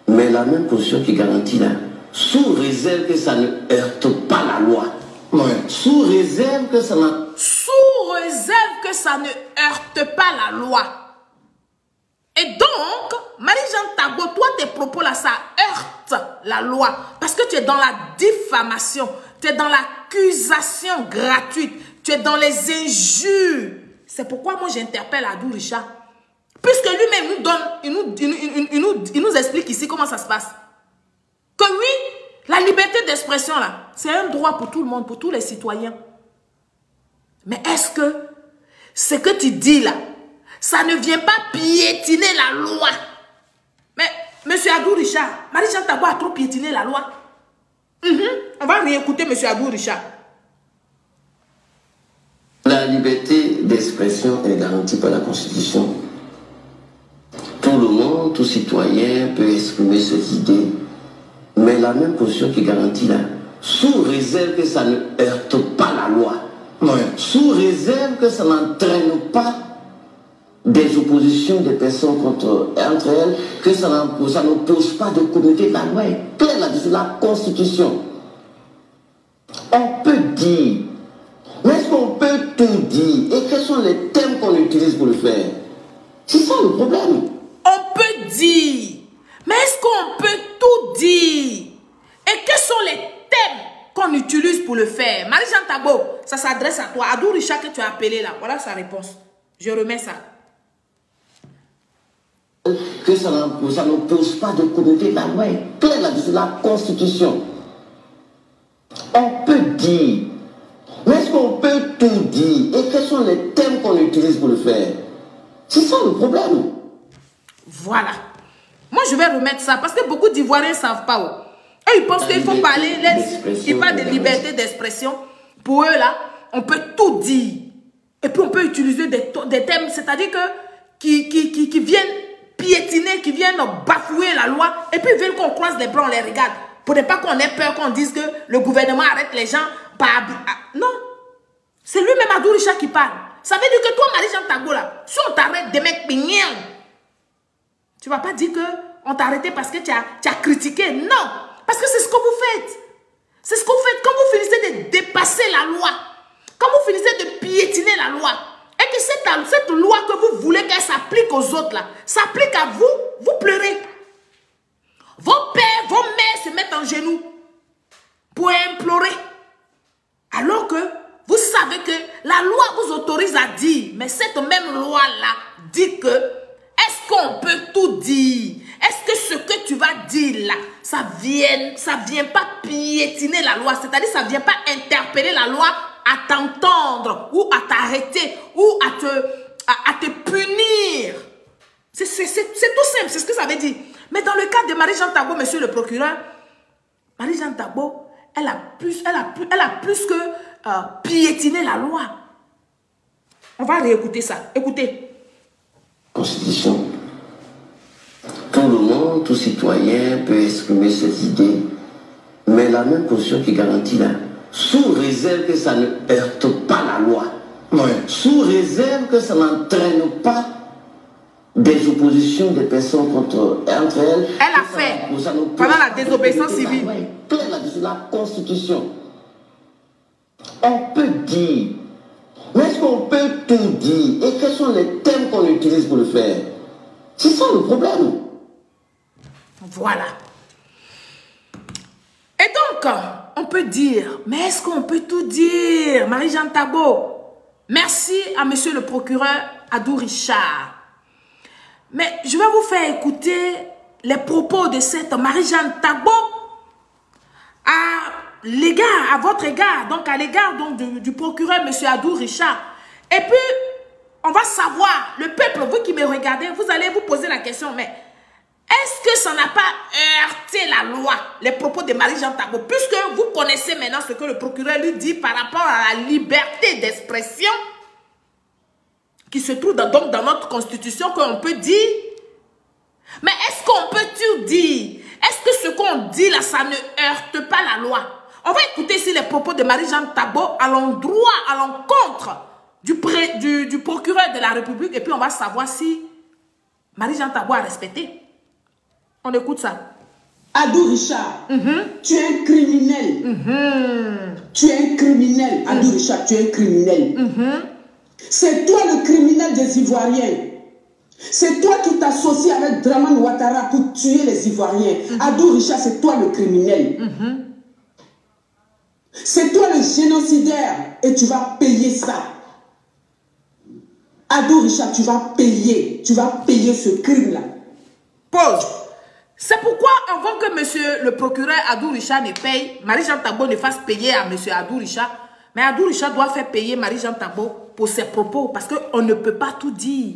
Mais la même position qui garantit là, sous réserve que ça ne heurte pas la loi. Ouais. Sous réserve que ça ne... Sous réserve que ça ne heurte pas la loi. Et donc, Marie-Jean Tagbo, toi, tes propos là, ça heurte la loi. Parce que tu es dans la diffamation. Tu es dans l'accusation gratuite. Tu es dans les injures. C'est pourquoi moi, j'interpelle Adou Richard. Puisque lui-même nous donne, il nous explique ici comment ça se passe. Que oui, la liberté d'expression là, c'est un droit pour tout le monde, pour tous les citoyens. Mais est-ce que ce que tu dis là, ça ne vient pas piétiner la loi? Mais, monsieur Adou Richard, Marie-Jean Tagbo a trop piétiné la loi. On va réécouter monsieur Adou Richard. La liberté d'expression est garantie par la Constitution. Tout le monde, tout citoyen peut exprimer ses idées. Mais la même position qui garantit là, sous réserve que ça ne heurte pas la loi. Ouais. Sous réserve que ça n'entraîne pas des oppositions des personnes entre elles, que ça ne pose pas de communauté. La loi est claire là-dessus, la Constitution. On peut dire, mais est-ce qu'on peut tout dire? Et quels sont les thèmes qu'on utilise pour le faire? C'est ça le problème. On peut dire, mais est-ce qu'on peut tout dire? Et quels sont les thèmes qu'on utilise pour le faire? Marie-Jean Tagbo, ça s'adresse à toi. Adou Richard que tu as appelé là, voilà sa réponse. Je remets ça. Que ça ne pose pas de communauté. La loi est claire là-dessus, la Constitution. On peut dire, mais est-ce qu'on peut tout dire? Et quels sont les thèmes qu'on utilise pour le faire? C'est ça le problème. Voilà. Moi, je vais remettre ça parce que beaucoup d'Ivoiriens ne savent pas où. Et ils pensent qu'il faut parler, ils parlent de liberté d'expression. Pour eux, là, on peut tout dire. Et puis, on peut utiliser des thèmes, c'est-à-dire que qui viennent piétiner, qui viennent bafouer la loi. Et puis, ils veulent qu'on croise les bras, on les regarde. Pour ne pas qu'on ait peur, qu'on dise que le gouvernement arrête les gens par... Non. C'est lui-même Adou Richard qui parle. Ça veut dire que toi, Marie-Jean Tagbo, là, si on t'arrête des mecs pignons, tu ne vas pas dire qu'on t'a arrêté parce que tu as critiqué. Non. Parce que c'est ce que vous faites. C'est ce que vous faites quand vous finissez de dépasser la loi. Quand vous finissez de piétiner la loi. Et que cette loi que vous voulez qu'elle s'applique aux autres, là, s'applique à vous, vous pleurez. Vos pères, vos mères se mettent en genoux pour implorer. Alors que vous savez que la loi vous autorise à dire, mais cette même loi-là dit que est-ce qu'on peut tout dire? Est-ce que ce que tu vas dire là, ça vient pas piétiner la loi? C'est-à-dire ça vient pas interpeller la loi à t'entendre ou à t'arrêter ou à te punir. C'est tout simple, c'est ce que ça veut dire. Mais dans le cas de Marie-Jean Tagbo, monsieur le procureur, Marie-Jean Tagbo, elle a plus que piétiner la loi. On va réécouter ça. Écoutez. Constitution. Tout le monde, tout citoyen peut exprimer ses idées. Mais la même position qui garantit là, sous réserve que ça ne heurte pas la loi. Ouais. Sous réserve que ça n'entraîne pas des oppositions des personnes entre elles. Elle a fait, pendant la désobéissance civile. Clair là-dessus, la Constitution. On peut dire, mais est-ce qu'on peut tout dire? Et quels sont les thèmes qu'on utilise pour le faire? C'est ça le problème. Voilà. Et donc, on peut dire, mais est-ce qu'on peut tout dire? Marie-Jeanne Tabo, merci à monsieur le procureur Adou Richard. Mais je vais vous faire écouter les propos de cette Marie-Jeanne Tabo à votre égard, donc à l'égard du procureur monsieur Adou Richard. Et puis, on va savoir, le peuple, vous qui me regardez, vous allez vous poser la question, mais est-ce que ça n'a pas heurté la loi, les propos de Marie-Jeanne Tabo, puisque vous connaissez maintenant ce que le procureur lui dit par rapport à la liberté d'expression qui se trouve donc dans notre constitution, qu'on peut dire. Mais est-ce qu'on peut tout dire? Est-ce que ce qu'on dit là, ça ne heurte pas la loi? On va écouter ici les propos de Marie-Jeanne Tabo à l'encontre du procureur de la République, et puis on va savoir si Marie-Jeanne Tabo a respecté. On écoute ça. Adou Richard, tu es un criminel. Tu es un criminel. Adou Richard, tu es un criminel. C'est toi le criminel des Ivoiriens. C'est toi qui t'associes avec Dramane Ouattara pour tuer les Ivoiriens. Adou Richard, c'est toi le criminel. C'est toi le génocidaire et tu vas payer ça. Adou Richard, tu vas payer. Tu vas payer ce crime-là. Pause. C'est pourquoi, avant que monsieur le procureur Adou Richard ne paye, Marie-Jeanne Tabo ne fasse payer à monsieur Adou Richard. Mais Adou Richard doit faire payer Marie-Jeanne Tabo pour ses propos, parce qu'on ne peut pas tout dire.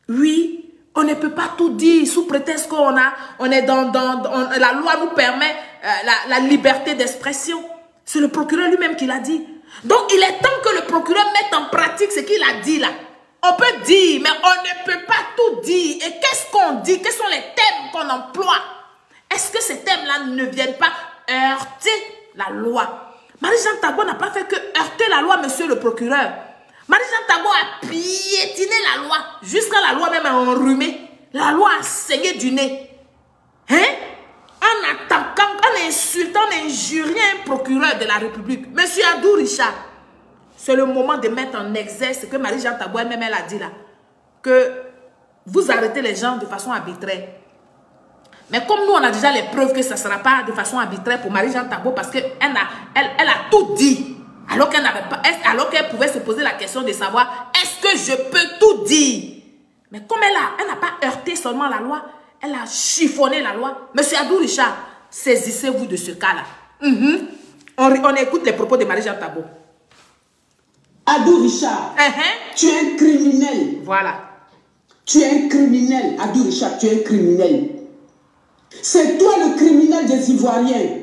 Oui, on ne peut pas tout dire sous prétexte qu'on est la loi nous permet la liberté d'expression. C'est le procureur lui-même qui l'a dit. Donc il est temps que le procureur mette en pratique ce qu'il a dit là. On peut dire, mais on ne peut pas tout dire. Et qu'est-ce qu'on dit? Quels sont les thèmes qu'on emploie? Est-ce que ces thèmes-là ne viennent pas heurter la loi? Marie-Jeanne Tabo n'a pas fait que heurter la loi, monsieur le procureur. Marie-Jeanne Tabo a piétiné la loi, jusqu'à la loi même a enrhumé. La loi a saigné du nez. Hein? En attaquant, en insultant, en injuriant un procureur de la République. Monsieur Adou Richard, c'est le moment de mettre en exergue ce que Marie-Jeanne Tabo elle-même elle a dit là. Que vous arrêtez les gens de façon arbitraire. Mais comme nous, on a déjà les preuves que ça ne sera pas de façon arbitraire pour Marie-Jeanne Tabo, parce qu'elle a tout dit. Alors qu'elle pouvait se poser la question de savoir, est-ce que je peux tout dire? Mais comme elle n'a pas heurté seulement la loi, elle a chiffonné la loi. Monsieur Adou Richard, saisissez-vous de ce cas-là. On écoute les propos de Marie-Jeanne Tabo. Adou Richard, tu es un criminel. Voilà. Tu es un criminel. Adou Richard, tu es un criminel. C'est toi le criminel des Ivoiriens.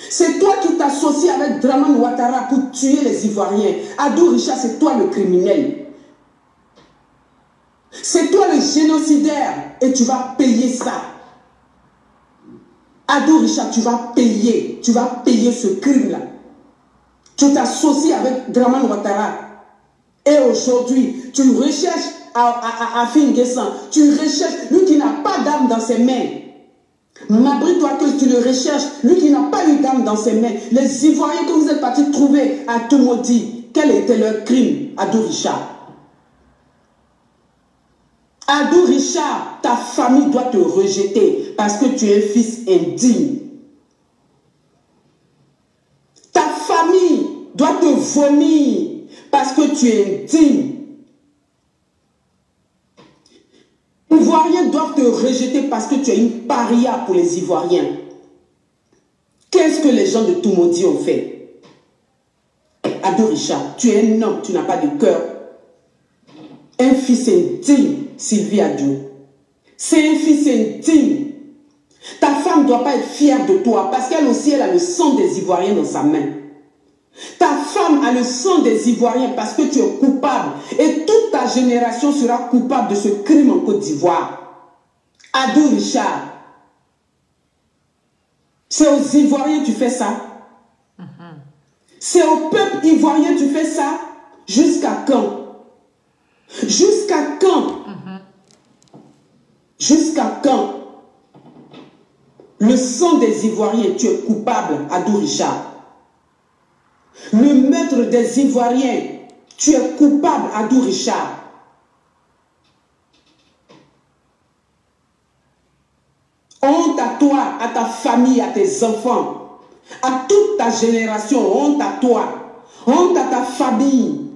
C'est toi qui t'associes avec Dramane Ouattara pour tuer les Ivoiriens. Adou Richard, c'est toi le criminel. C'est toi le génocidaire et tu vas payer ça. Adou Richard, tu vas payer. Tu vas payer ce crime-là. Tu t'associes avec Dramane Ouattara. Et aujourd'hui, tu recherches à Finguessan. Tu recherches lui qui n'a pas d'âme dans ses mains. M'abris-toi que tu le recherches, lui qui n'a pas eu d'âme dans ses mains. Les Ivoiriens que vous êtes partis trouver à Toumoudi, quel était leur crime? Adou Richard. Adou Richard, ta famille doit te rejeter parce que tu es un fils indigne. Ta famille doit te vomir parce que tu es indigne. Les Ivoiriens doivent te rejeter parce que tu es une paria pour les Ivoiriens. Qu'est-ce que les gens de Toumoudi ont fait? Adou Richard, tu es un homme, tu n'as pas de cœur. Un fils indigne, Sylvie Adou. C'est un fils indigne. Ta femme ne doit pas être fière de toi parce qu'elle aussi, elle a le sang des Ivoiriens dans sa main. Ta femme a le sang des Ivoiriens parce que tu es coupable. Et toute ta génération sera coupable de ce crime en Côte d'Ivoire. Adou Richard. C'est aux Ivoiriens que tu fais ça. C'est au peuple ivoirien tu fais ça. Jusqu'à quand? Jusqu'à quand? Jusqu'à quand? Le sang des Ivoiriens, tu es coupable, Adou Richard. Le meurtre des Ivoiriens, tu es coupable, Adou Richard. Honte à toi, à ta famille, à tes enfants, à toute ta génération, honte à toi, honte à ta famille,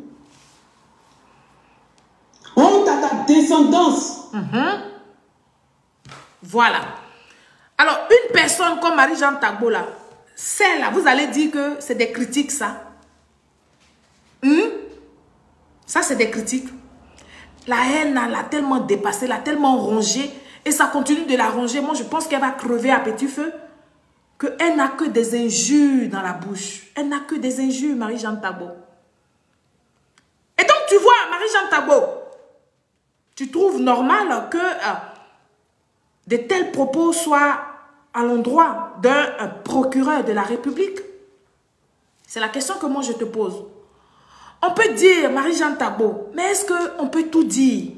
honte à ta descendance. Voilà. Alors, une personne comme Marie-Jeanne Tagbo, là, celle-là, vous allez dire que c'est des critiques, ça. Ça, c'est des critiques. La haine, l'a tellement dépassée, l'a tellement rongée, et ça continue de la ronger. Moi, je pense qu'elle va crever à petit feu, qu'elle n'a que des injures dans la bouche. Elle n'a que des injures, Marie-Jeanne Tagbo. Et donc, tu vois, Marie-Jeanne Tagbo, tu trouves normal que de tels propos soient à l'endroit d'un procureur de la République? C'est la question que moi je te pose. On peut dire, Marie-Jeanne Tagbo, mais est-ce qu'on peut tout dire?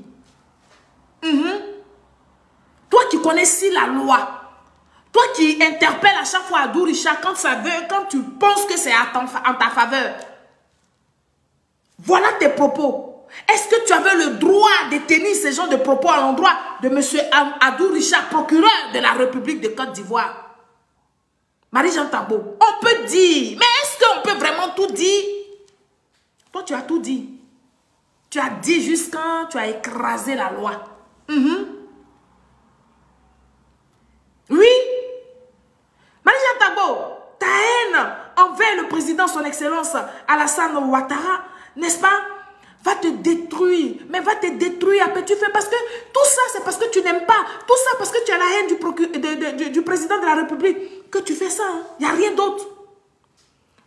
Toi qui connais si la loi, toi qui interpelles à chaque fois Adou Richard quand tu penses que c'est en ta faveur, voilà tes propos. Est-ce que tu avais le droit de tenir ce genre de propos à l'endroit de M. Adou Richard, procureur de la République de Côte d'Ivoire? Marie-Jeanne Tagbo, on peut dire, mais est-ce qu'on peut vraiment tout dire? Toi, tu as tout dit. Tu as dit jusqu'à tu as écrasé la loi. Oui. Marie-Jeanne Tagbo, ta haine envers le président, son excellence Alassane Ouattara, n'est-ce pas, va te détruire, mais va te détruire à petit feu, parce que tout ça, c'est parce que tu n'aimes pas, tout ça parce que tu as la haine du président de la République, que tu fais ça, il n'y a rien d'autre.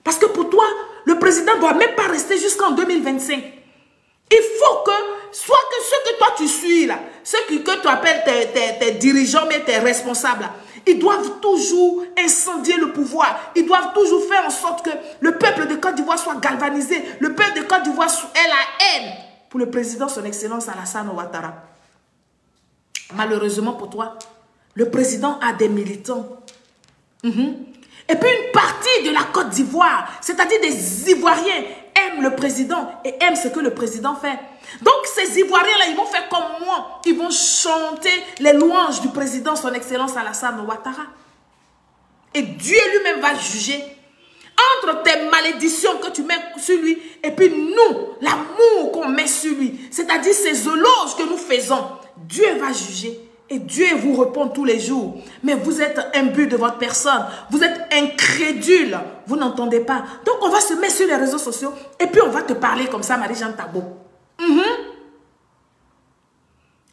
Parce que pour toi, le président ne doit même pas rester jusqu'en 2025. Il faut que, soit que ceux que toi tu suis là, ceux que tu appelles tes dirigeants, mais tes responsables là, ils doivent toujours incendier le pouvoir. Ils doivent toujours faire en sorte que le peuple de Côte d'Ivoire soit galvanisé. Le peuple de Côte d'Ivoire ait la haine pour le président, son excellence Alassane Ouattara. Malheureusement pour toi, le président a des militants. Et puis une partie de la Côte d'Ivoire, c'est-à-dire des Ivoiriens, aiment le président et aiment ce que le président fait. Donc ces Ivoiriens-là, ils vont faire comme moi. Ils vont chanter les louanges du président, son excellence Alassane Ouattara. Et Dieu lui-même va juger. Entre tes malédictions que tu mets sur lui et puis nous, l'amour qu'on met sur lui, c'est-à-dire ces éloges que nous faisons, Dieu va juger. Et Dieu vous répond tous les jours. Mais vous êtes imbu de votre personne. Vous êtes incrédule. Vous n'entendez pas. Donc on va se mettre sur les réseaux sociaux et puis on va te parler comme ça, Marie-Jeanne Tagbo.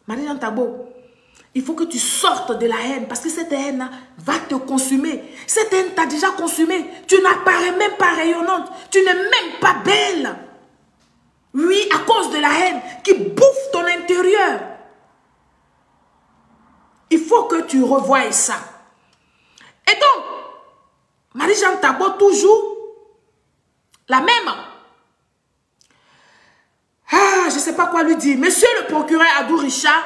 Marie-Jeanne Tagbo, il faut que tu sortes de la haine parce que cette haine va te consumer. Cette haine t'a déjà consumé. Tu n'apparais même pas rayonnante. Tu n'es même pas belle. Oui, à cause de la haine qui bouffe ton intérieur. Il faut que tu revoies ça. Et donc, Marie-Jeanne Tagbo, toujours la même. Je ne sais pas quoi lui dire. Monsieur le procureur Adou Richard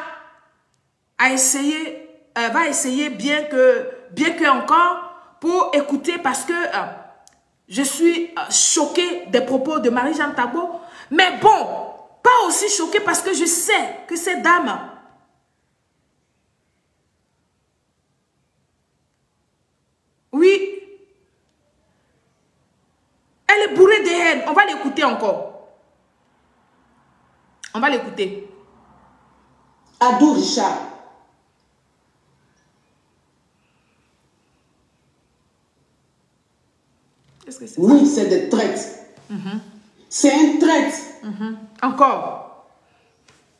a essayé, va essayer bien que encore pour écouter parce que je suis choquée des propos de Marie-Jeanne Tagbo. Mais bon, pas aussi choquée parce que je sais que cette dame... Oui, elle est bourrée de haine. On va l'écouter encore. On va l'écouter. Adou Richard. Qu'est-ce que c'est? Oui, c'est des traites. C'est un traite. Encore.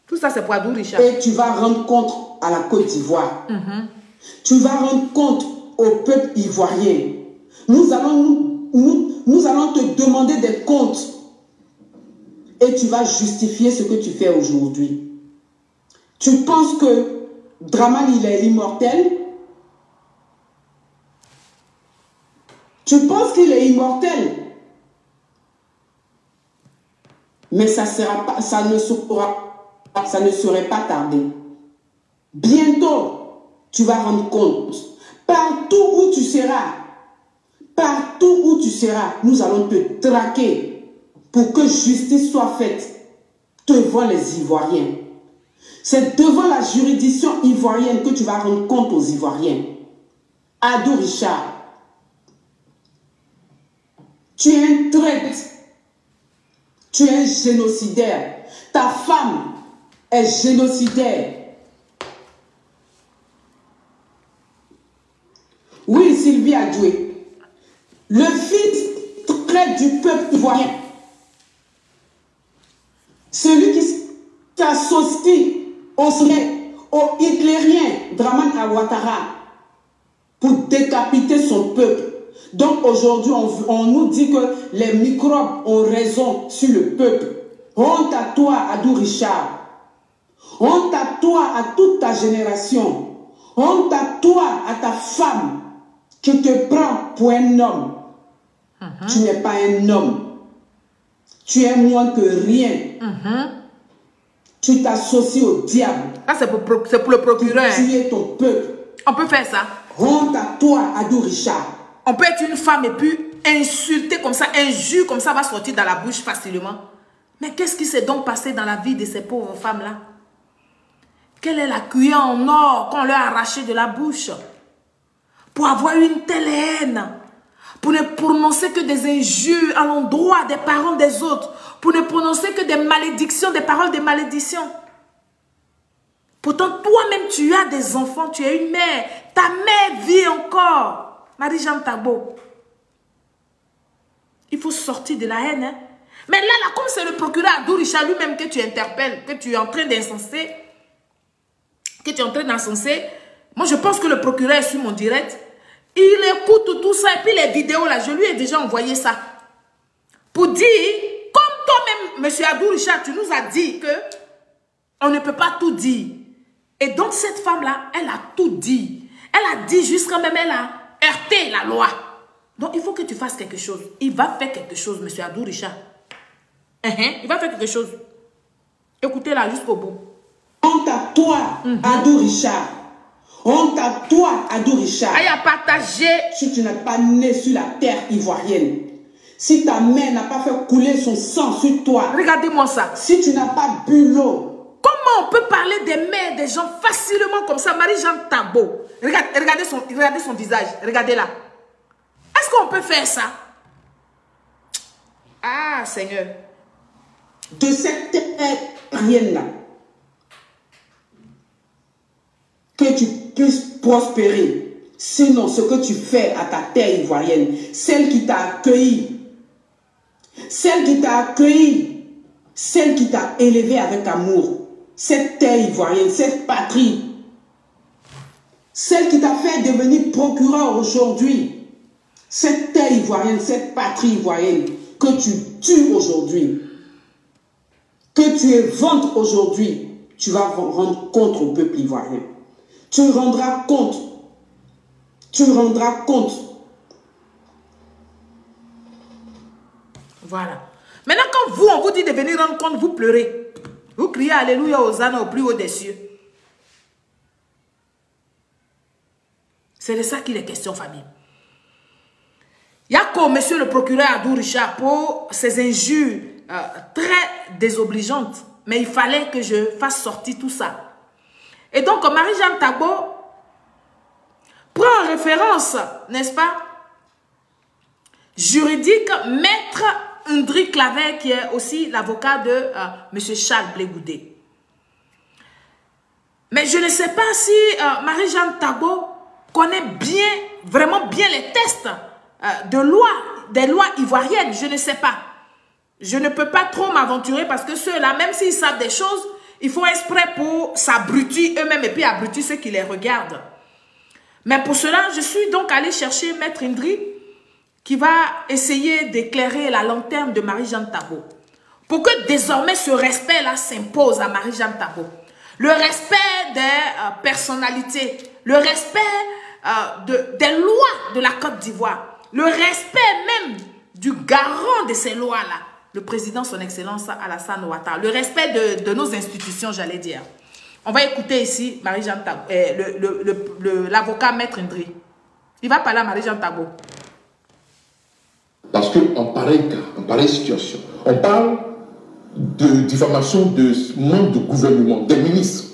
Tout ça, c'est pour Adou Richard. Et tu vas rendre compte à la Côte d'Ivoire. Tu vas rendre compte au peuple ivoirien. Nous allons te demander des comptes. Et tu vas justifier ce que tu fais aujourd'hui. Tu penses que Dramane, il est immortel? Tu penses qu'il est immortel? Mais ça ne serait pas tardé. Bientôt, tu vas rendre compte. Partout où tu seras, nous allons te traquer pour que justice soit faite devant les Ivoiriens. C'est devant la juridiction ivoirienne que tu vas rendre compte aux Ivoiriens. Adou Richard, tu es un traître. Tu es un génocidaire. Ta femme est génocidaire. Oui, Sylvie Adjoué. Le fils traite du peuple ivoirien. Celui qui s'associe au hitlérien Dramane Ouattara pour décapiter son peuple. Donc aujourd'hui, on nous dit que les microbes ont raison sur le peuple. Honte à toi, Adou Richard. Honte à toi, à toute ta génération. Honte à toi, à ta femme qui te prend pour un homme. Tu n'es pas un homme. Tu es moins que rien. Tu t'associes au diable. Ah, c'est pour le procureur. Tu es ton peuple. On peut faire ça. Honte à toi, Adou Richard. On peut être une femme et puis insulter comme ça, injure comme ça va sortir dans la bouche facilement. Mais qu'est-ce qui s'est donc passé dans la vie de ces pauvres femmes-là? Quelle est la cuillère en or qu'on leur a arraché de la bouche? Pour avoir une telle haine, pour ne prononcer que des injures à l'endroit des parents des autres, pour ne prononcer que des malédictions, des paroles de malédiction. Pourtant, toi-même, tu as des enfants, tu es une mère. Ta mère vit encore. Marie-Jeanne Tagbo. Il faut sortir de la haine. Hein? Mais là, comme c'est le procureur Adou Richard lui-même que tu interpelles, que tu es en train d'incenser, moi je pense que le procureur est sur mon direct. Il écoute tout ça et puis les vidéos là, je lui ai déjà envoyé ça. Pour dire, comme toi-même, monsieur Adou Richard, tu nous as dit que on ne peut pas tout dire. Et donc cette femme-là, elle a tout dit. Elle a dit jusqu'à même, elle a heurté la loi. Donc il faut que tu fasses quelque chose. Il va faire quelque chose, monsieur Adou Richard. Il va faire quelque chose. Écoutez-la jusqu'au bout. Honte à toi, Adou Richard. Honte à toi, Adou Richard. Aïe à partager. Si tu n'es pas né sur la terre ivoirienne, si ta mère n'a pas fait couler son sang sur toi, regardez-moi ça. Si tu n'as pas bu l'eau, comment on peut parler des mères des gens facilement comme ça? Marie-Jeanne Tagbo. Regardez son visage. Regardez-la. Est-ce qu'on peut faire ça? Ah, Seigneur. De cette terre ivoirienne-là, que tu puisses prospérer. Sinon, ce que tu fais à ta terre ivoirienne, celle qui t'a accueilli, celle qui t'a élevé avec amour, cette terre ivoirienne, cette patrie, celle qui t'a fait devenir procureur aujourd'hui, cette terre ivoirienne, cette patrie ivoirienne que tu tues aujourd'hui, que tu éventes aujourd'hui, tu vas rendre compte au peuple ivoirien. Tu rendras compte. Tu rendras compte. Voilà. Maintenant, quand vous, on vous dit de venir rendre compte, vous pleurez. Vous criez Alléluia, Hosanna au plus haut des cieux. C'est de ça qu'il est question, famille. Il y a comme monsieur le procureur Adou Richard pour ces injures très désobligeantes. Mais il fallait que je fasse sortir tout ça. Et donc, Marie-Jeanne Tagbo prend en référence, n'est-ce pas, juridique, maître Ndri Claver, qui est aussi l'avocat de M. Charles Blé Goudé. Mais je ne sais pas si Marie-Jeanne Tagbo connaît bien, vraiment bien les tests de loi, des lois ivoiriennes. Je ne sais pas. Je ne peux pas trop m'aventurer parce que ceux-là, même s'ils savent des choses, ils font exprès pour s'abrutir eux-mêmes et puis abrutir ceux qui les regardent. Mais pour cela, je suis donc allée chercher Maître Ndri qui va essayer d'éclairer la lanterne de Marie-Jeanne Tagbo. Pour que désormais ce respect-là s'impose à Marie-Jeanne Tagbo. Le respect des personnalités, le respect des lois de la Côte d'Ivoire, le respect même du garant de ces lois-là. le président, son excellence Alassane Ouattara. Le respect de nos institutions, j'allais dire. On va écouter ici Marie-Jeanne Tagbo, l'avocat Maître Ndri. Il va parler à Marie-Jeanne Tagbo. Parce qu'en pareil cas, en pareille situation, on parle de diffamation de membres du gouvernement, des ministres.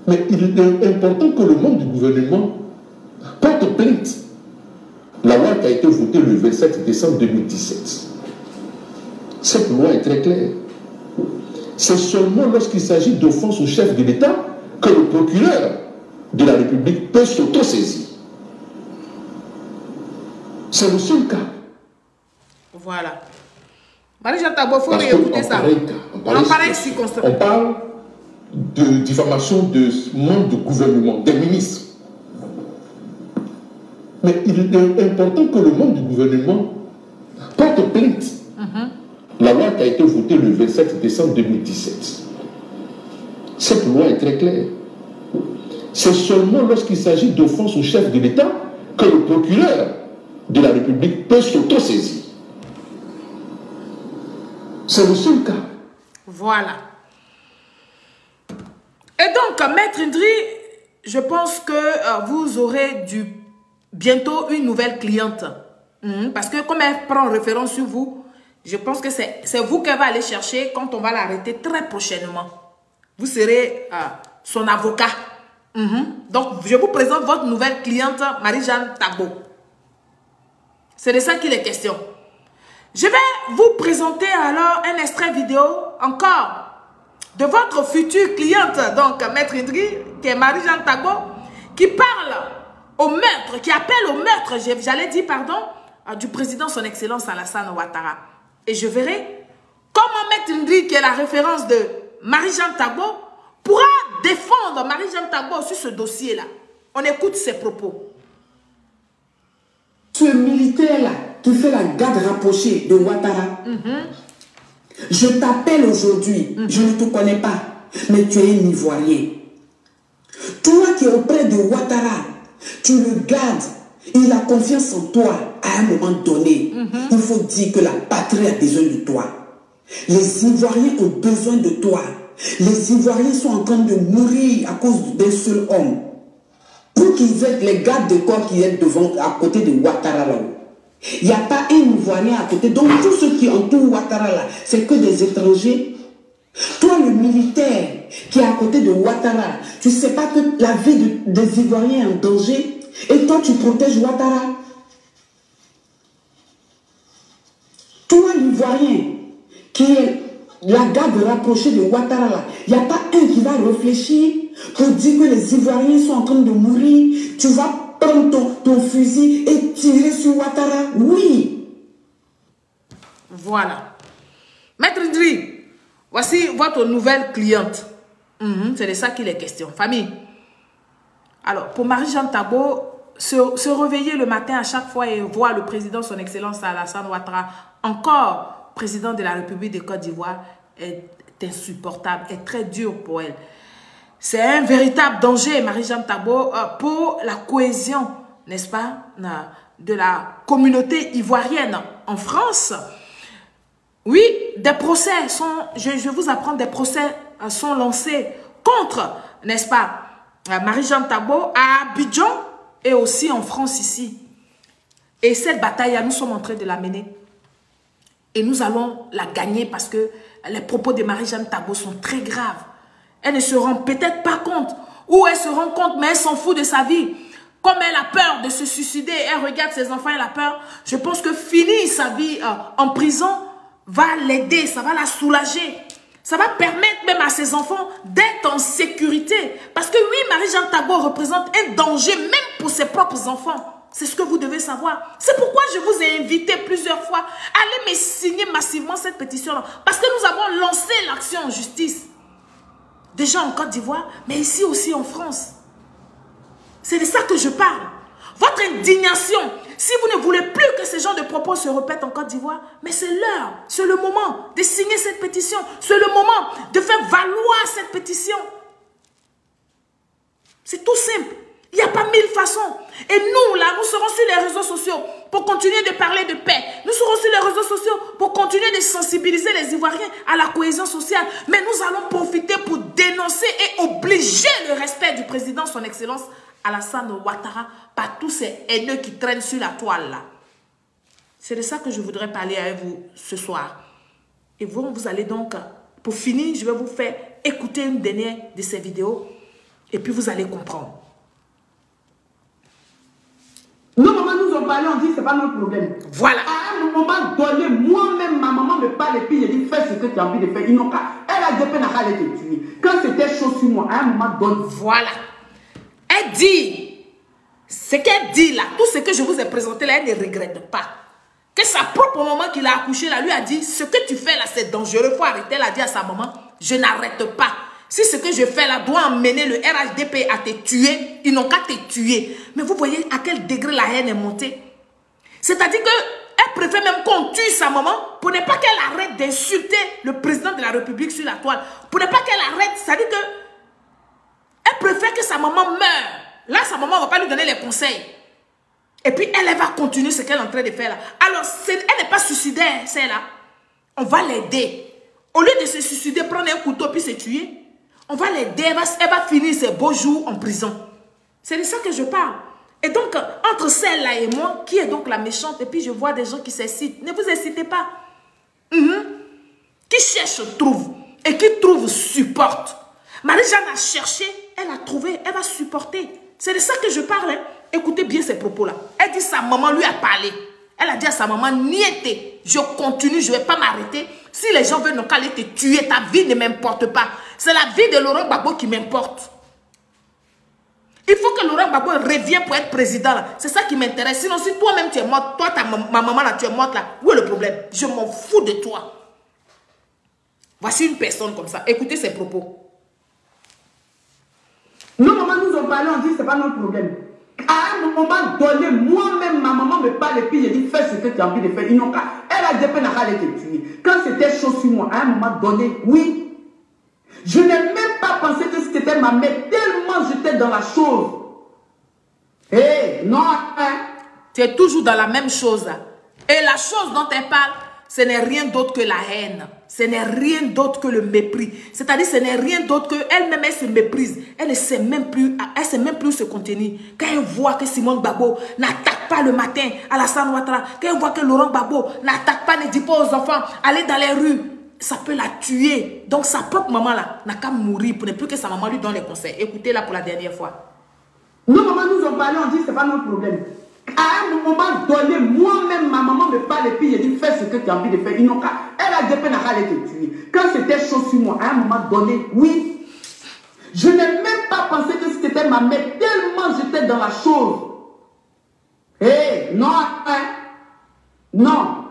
Mais il est important que le membre du gouvernement porte plainte. La loi qui a été votée le 27 décembre 2017. Cette loi est très claire. C'est seulement lorsqu'il s'agit d'offense au chef de l'État que le procureur de la République peut s'autosaisir. C'est le seul cas. Voilà. Marie-Jeanne Tagbo, il faut réécouter ça. En pareille circonstance. On parle de diffamation de membres du gouvernement, des ministres. Mais il est important que le membre du gouvernement porte plainte. La loi qui a été votée le 27 décembre 2017. Cette loi est très claire. C'est seulement lorsqu'il s'agit d'offense au chef de l'État que le procureur de la République peut s'autosaisir. C'est le seul cas. Voilà. Et donc, Maître Ndri, je pense que vous aurez bientôt une nouvelle cliente. Parce que comme elle prend référence sur vous, je pense que c'est vous qu'elle va aller chercher quand on va l'arrêter très prochainement. Vous serez son avocat. Donc, je vous présente votre nouvelle cliente, Marie-Jeanne Tagbo. C'est de ça qu'il est question. Je vais vous présenter alors un extrait vidéo encore de votre future cliente, donc Maître Ndri, qui est Marie-Jeanne Tagbo, qui parle au meurtre, qui appelle au meurtre, j'allais dire pardon, du président son excellence Alassane Ouattara. Et je verrai comment Maître Ndri, qui est la référence de Marie-Jeanne Tagbo, pourra défendre Marie-Jeanne Tagbo sur ce dossier-là. On écoute ses propos. Ce militaire-là qui fait la garde rapprochée de Ouattara, je t'appelle aujourd'hui, je ne te connais pas, mais tu es un Ivoirien. Toi qui es auprès de Ouattara, tu le gardes, il a confiance en toi. À un moment donné, il faut dire que la patrie a besoin de toi. Les Ivoiriens ont besoin de toi. Les Ivoiriens sont en train de mourir à cause d'un seul homme. Pour qu'ils aient les gardes de corps qui sont devant, à côté de Ouattara là-haut. Il n'y a pas un Ivoirien à côté. Donc tous ceux qui entourent Ouattara là, c'est que des étrangers. Toi, le militaire qui est à côté de Ouattara, tu ne sais pas que la vie des Ivoiriens est en danger. Et toi, tu protèges Ouattara. Toi, l'Ivoirien qui est la garde rapprochée de Ouattara là, il n'y a pas un qui va réfléchir pour dire que les Ivoiriens sont en train de mourir. Tu vas prendre ton fusil et tirer sur Ouattara. Oui. Voilà. Maître Ndri, voici votre nouvelle cliente. C'est de ça qu'il est question. Famille. Alors, pour Marie-Jeanne Tagbo, se réveiller le matin à chaque fois et voir le président, son excellence Alassane Ouattara, encore président de la République de Côte d'Ivoire, est insupportable, est très dur pour elle. C'est un véritable danger, Marie-Jeanne Tagbo, pour la cohésion, n'est-ce pas, de la communauté ivoirienne en France. Oui, des procès sont, je vous apprends, des procès sont lancés contre, n'est-ce pas, Marie-Jeanne Tagbo à Abidjan et aussi en France ici. Et cette bataille, nous sommes en train de la mener. Et nous allons la gagner parce que les propos de Marie-Jeanne Tagbo sont très graves. Elle ne se rend peut-être pas compte, ou elle se rend compte, mais elle s'en fout de sa vie. Comme elle a peur de se suicider, elle regarde ses enfants, elle a peur. Je pense que finir sa vie en prison va l'aider, ça va la soulager. Ça va permettre même à ses enfants d'être en sécurité. Parce que oui, Marie-Jeanne Tagbo représente un danger même pour ses propres enfants. C'est ce que vous devez savoir. C'est pourquoi je vous ai invité plusieurs fois. Allez me signer massivement cette pétition-là. Parce que nous avons lancé l'action en justice. Déjà en Côte d'Ivoire, mais ici aussi en France. C'est de ça que je parle. Votre indignation, si vous ne voulez plus que ces genres de propos se répètent en Côte d'Ivoire, mais c'est l'heure, c'est le moment de signer cette pétition. C'est le moment de faire valoir cette pétition. C'est tout simple. Il n'y a pas 1000 façons. Et nous, là, nous serons sur les réseaux sociaux pour continuer de parler de paix. Nous serons sur les réseaux réseaux sociaux pour continuer de sensibiliser les Ivoiriens à la cohésion sociale. Mais nous allons profiter pour dénoncer et obliger le respect du président, son excellence Alassane Ouattara, par tous ces haineux qui traînent sur la toile là. C'est de ça que je voudrais parler avec vous ce soir. Et vous allez donc, pour finir, je vais vous faire écouter une dernière de ces vidéos et puis vous allez comprendre. Nos mamans nous ont parlé, on dit c'est pas notre problème. Voilà. À un moment donné, moi-même, ma maman me parle et puis je dis fais ce que tu as envie de faire. Ils n'ont qu'à. Elle a dit qu'elle allait te tuer. Quand c'était chaud sur moi, à un moment donné. Voilà. Elle dit, ce qu'elle dit là, tout ce que je vous ai présenté là, elle ne regrette pas. Que sa propre maman qui l'a accouché là, lui a dit, ce que tu fais là, c'est dangereux, il faut arrêter. Elle a dit à sa maman, je n'arrête pas. Si ce que je fais là doit emmener le RHDP à te tuer, ils n'ont qu'à te tuer. Mais vous voyez à quel degré la haine est montée. C'est-à-dire qu'elle préfère même qu'on tue sa maman pour ne pas qu'elle arrête d'insulter le président de la République sur la toile. Pour ne pas qu'elle arrête, c'est-à-dire que elle préfère que sa maman meure. Là, sa maman ne va pas lui donner les conseils. Et puis, elle va continuer ce qu'elle est en train de faire là. Alors, elle n'est pas suicidaire, celle-là. On va l'aider. Au lieu de se suicider, prendre un couteau puis se tuer, on va l'aider. Elle va finir ses beaux jours en prison. C'est de ça que je parle. Et donc, entre celle-là et moi, qui est donc la méchante, et puis je vois des gens qui s'excitent. Ne vous excitez pas. Qui cherche, trouve. Et qui trouve, supporte. Marie-Jeanne a cherché, elle a trouvé, elle va supporter. C'est de ça que je parle. Hein. Écoutez bien ces propos-là. Elle dit sa maman lui a parlé. Elle a dit à sa maman, niette, je continue, je ne vais pas m'arrêter. Si les gens veulent aller te tuer, ta vie ne m'importe pas. C'est la vie de Laurent Gbagbo qui m'importe. Il faut que Laurent Gbagbo revienne pour être président. C'est ça qui m'intéresse. Sinon, si toi-même tu es morte, toi, ma maman là, tu es morte là, où est le problème? Je m'en fous de toi. Voici une personne comme ça. Écoutez ses propos. Nos mamans nous ont parlé, on dit c'est pas notre problème. À un moment donné, moi-même, ma maman me parle et puis je dis fais ce que tu as envie de faire. Ils n'ont qu'à. Elle a dit qu'elle allait te tuer. Quand c'était chaud sur moi, à un moment donné, oui. Je n'ai même pas pensé que c'était ma mère, tellement j'étais dans la chose. Hé, non, hein. Tu es toujours dans la même chose. Et la chose dont elle parle, ce n'est rien d'autre que la haine. Ce n'est rien d'autre que le mépris. C'est-à-dire, ce n'est rien d'autre qu'elle-même, elle se méprise. Elle ne sait même plus, se contenir. Quand elle voit que Simone Gbagbo n'attaque pas le matin Alassane Ouattara, quand elle voit que Laurent Gbagbo n'attaque pas, ne dit pas aux enfants, allez dans les rues, ça peut la tuer. Donc, sa propre maman là n'a qu'à mourir pour ne plus que sa maman lui donne les conseils. Écoutez-la pour la dernière fois. Nos mamans nous ont parlé, on dit c'est pas notre problème. À un moment donné, moi-même, ma maman me parle et puis je dis fais ce que tu as envie de faire. Ils n'ont qu'à. Elle a dit qu'elle allait te tuer. Quand c'était chaud sur moi, à un moment donné, oui. Je n'ai même pas pensé que c'était ma mère, tellement j'étais dans la chose. Hé, non, hein. Non.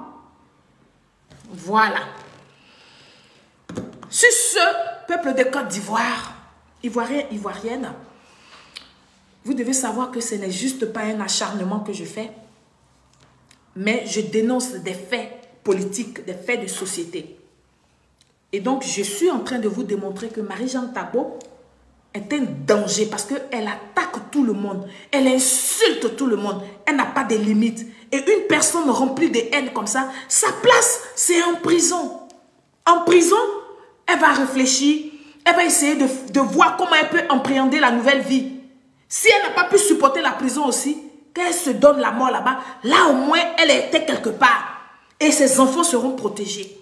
Voilà. Sur ce peuple de Côte d'Ivoire, Ivoirien, Ivoirienne, vous devez savoir que ce n'est juste pas un acharnement que je fais, mais je dénonce des faits politiques, des faits de société. Et donc, je suis en train de vous démontrer que Marie-Jeanne Tagbo est un danger parce qu'elle attaque tout le monde, elle insulte tout le monde, elle n'a pas de limites. Et une personne remplie de haine comme ça, sa place, c'est en prison. En prison, elle va réfléchir, elle va essayer de voir comment elle peut appréhender la nouvelle vie. Si elle n'a pas pu supporter la prison aussi, qu'elle se donne la mort là-bas, là au moins elle était quelque part. Et ses enfants seront protégés.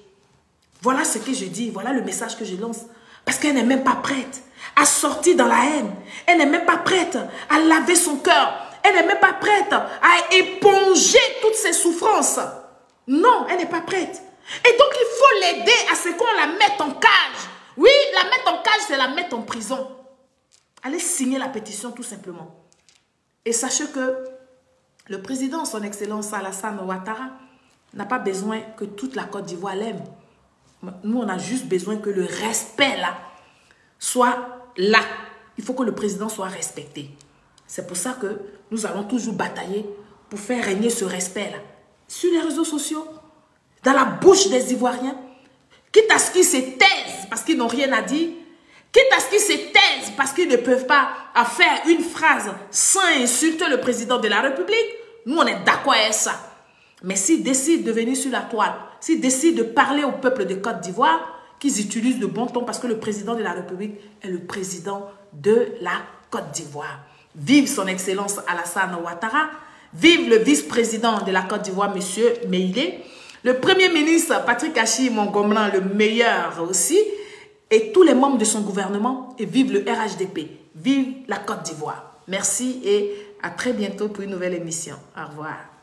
Voilà ce que je dis, voilà le message que je lance. Parce qu'elle n'est même pas prête à sortir dans la haine. Elle n'est même pas prête à laver son cœur. Elle n'est même pas prête à éponger toutes ses souffrances. Non, elle n'est pas prête. Et donc il faut l'aider à ce qu'on la mette en cage. Oui, la mettre en cage, c'est la mettre en prison. Allez signer la pétition tout simplement. Et sachez que le président, son excellence Alassane Ouattara, n'a pas besoin que toute la Côte d'Ivoire l'aime. Nous, on a juste besoin que le respect là soit là. Il faut que le président soit respecté. C'est pour ça que nous allons toujours batailler pour faire régner ce respect là. Sur les réseaux sociaux, dans la bouche des Ivoiriens, quitte à ce qu'ils se taisent parce qu'ils n'ont rien à dire, quitte à ce qu'ils se taisent parce qu'ils ne peuvent pas faire une phrase sans insulter le président de la République, nous on est d'accord avec ça. Mais s'ils décident de venir sur la toile, s'ils décident de parler au peuple de Côte d'Ivoire, qu'ils utilisent le bon ton parce que le président de la République est le président de la Côte d'Ivoire. Vive son Excellence Alassane Ouattara, vive le vice-président de la Côte d'Ivoire, M. Meïlé, le Premier ministre Patrick Achi Mongomlan, le meilleur aussi, et tous les membres de son gouvernement, et vive le RHDP, vive la Côte d'Ivoire. Merci et à très bientôt pour une nouvelle émission. Au revoir.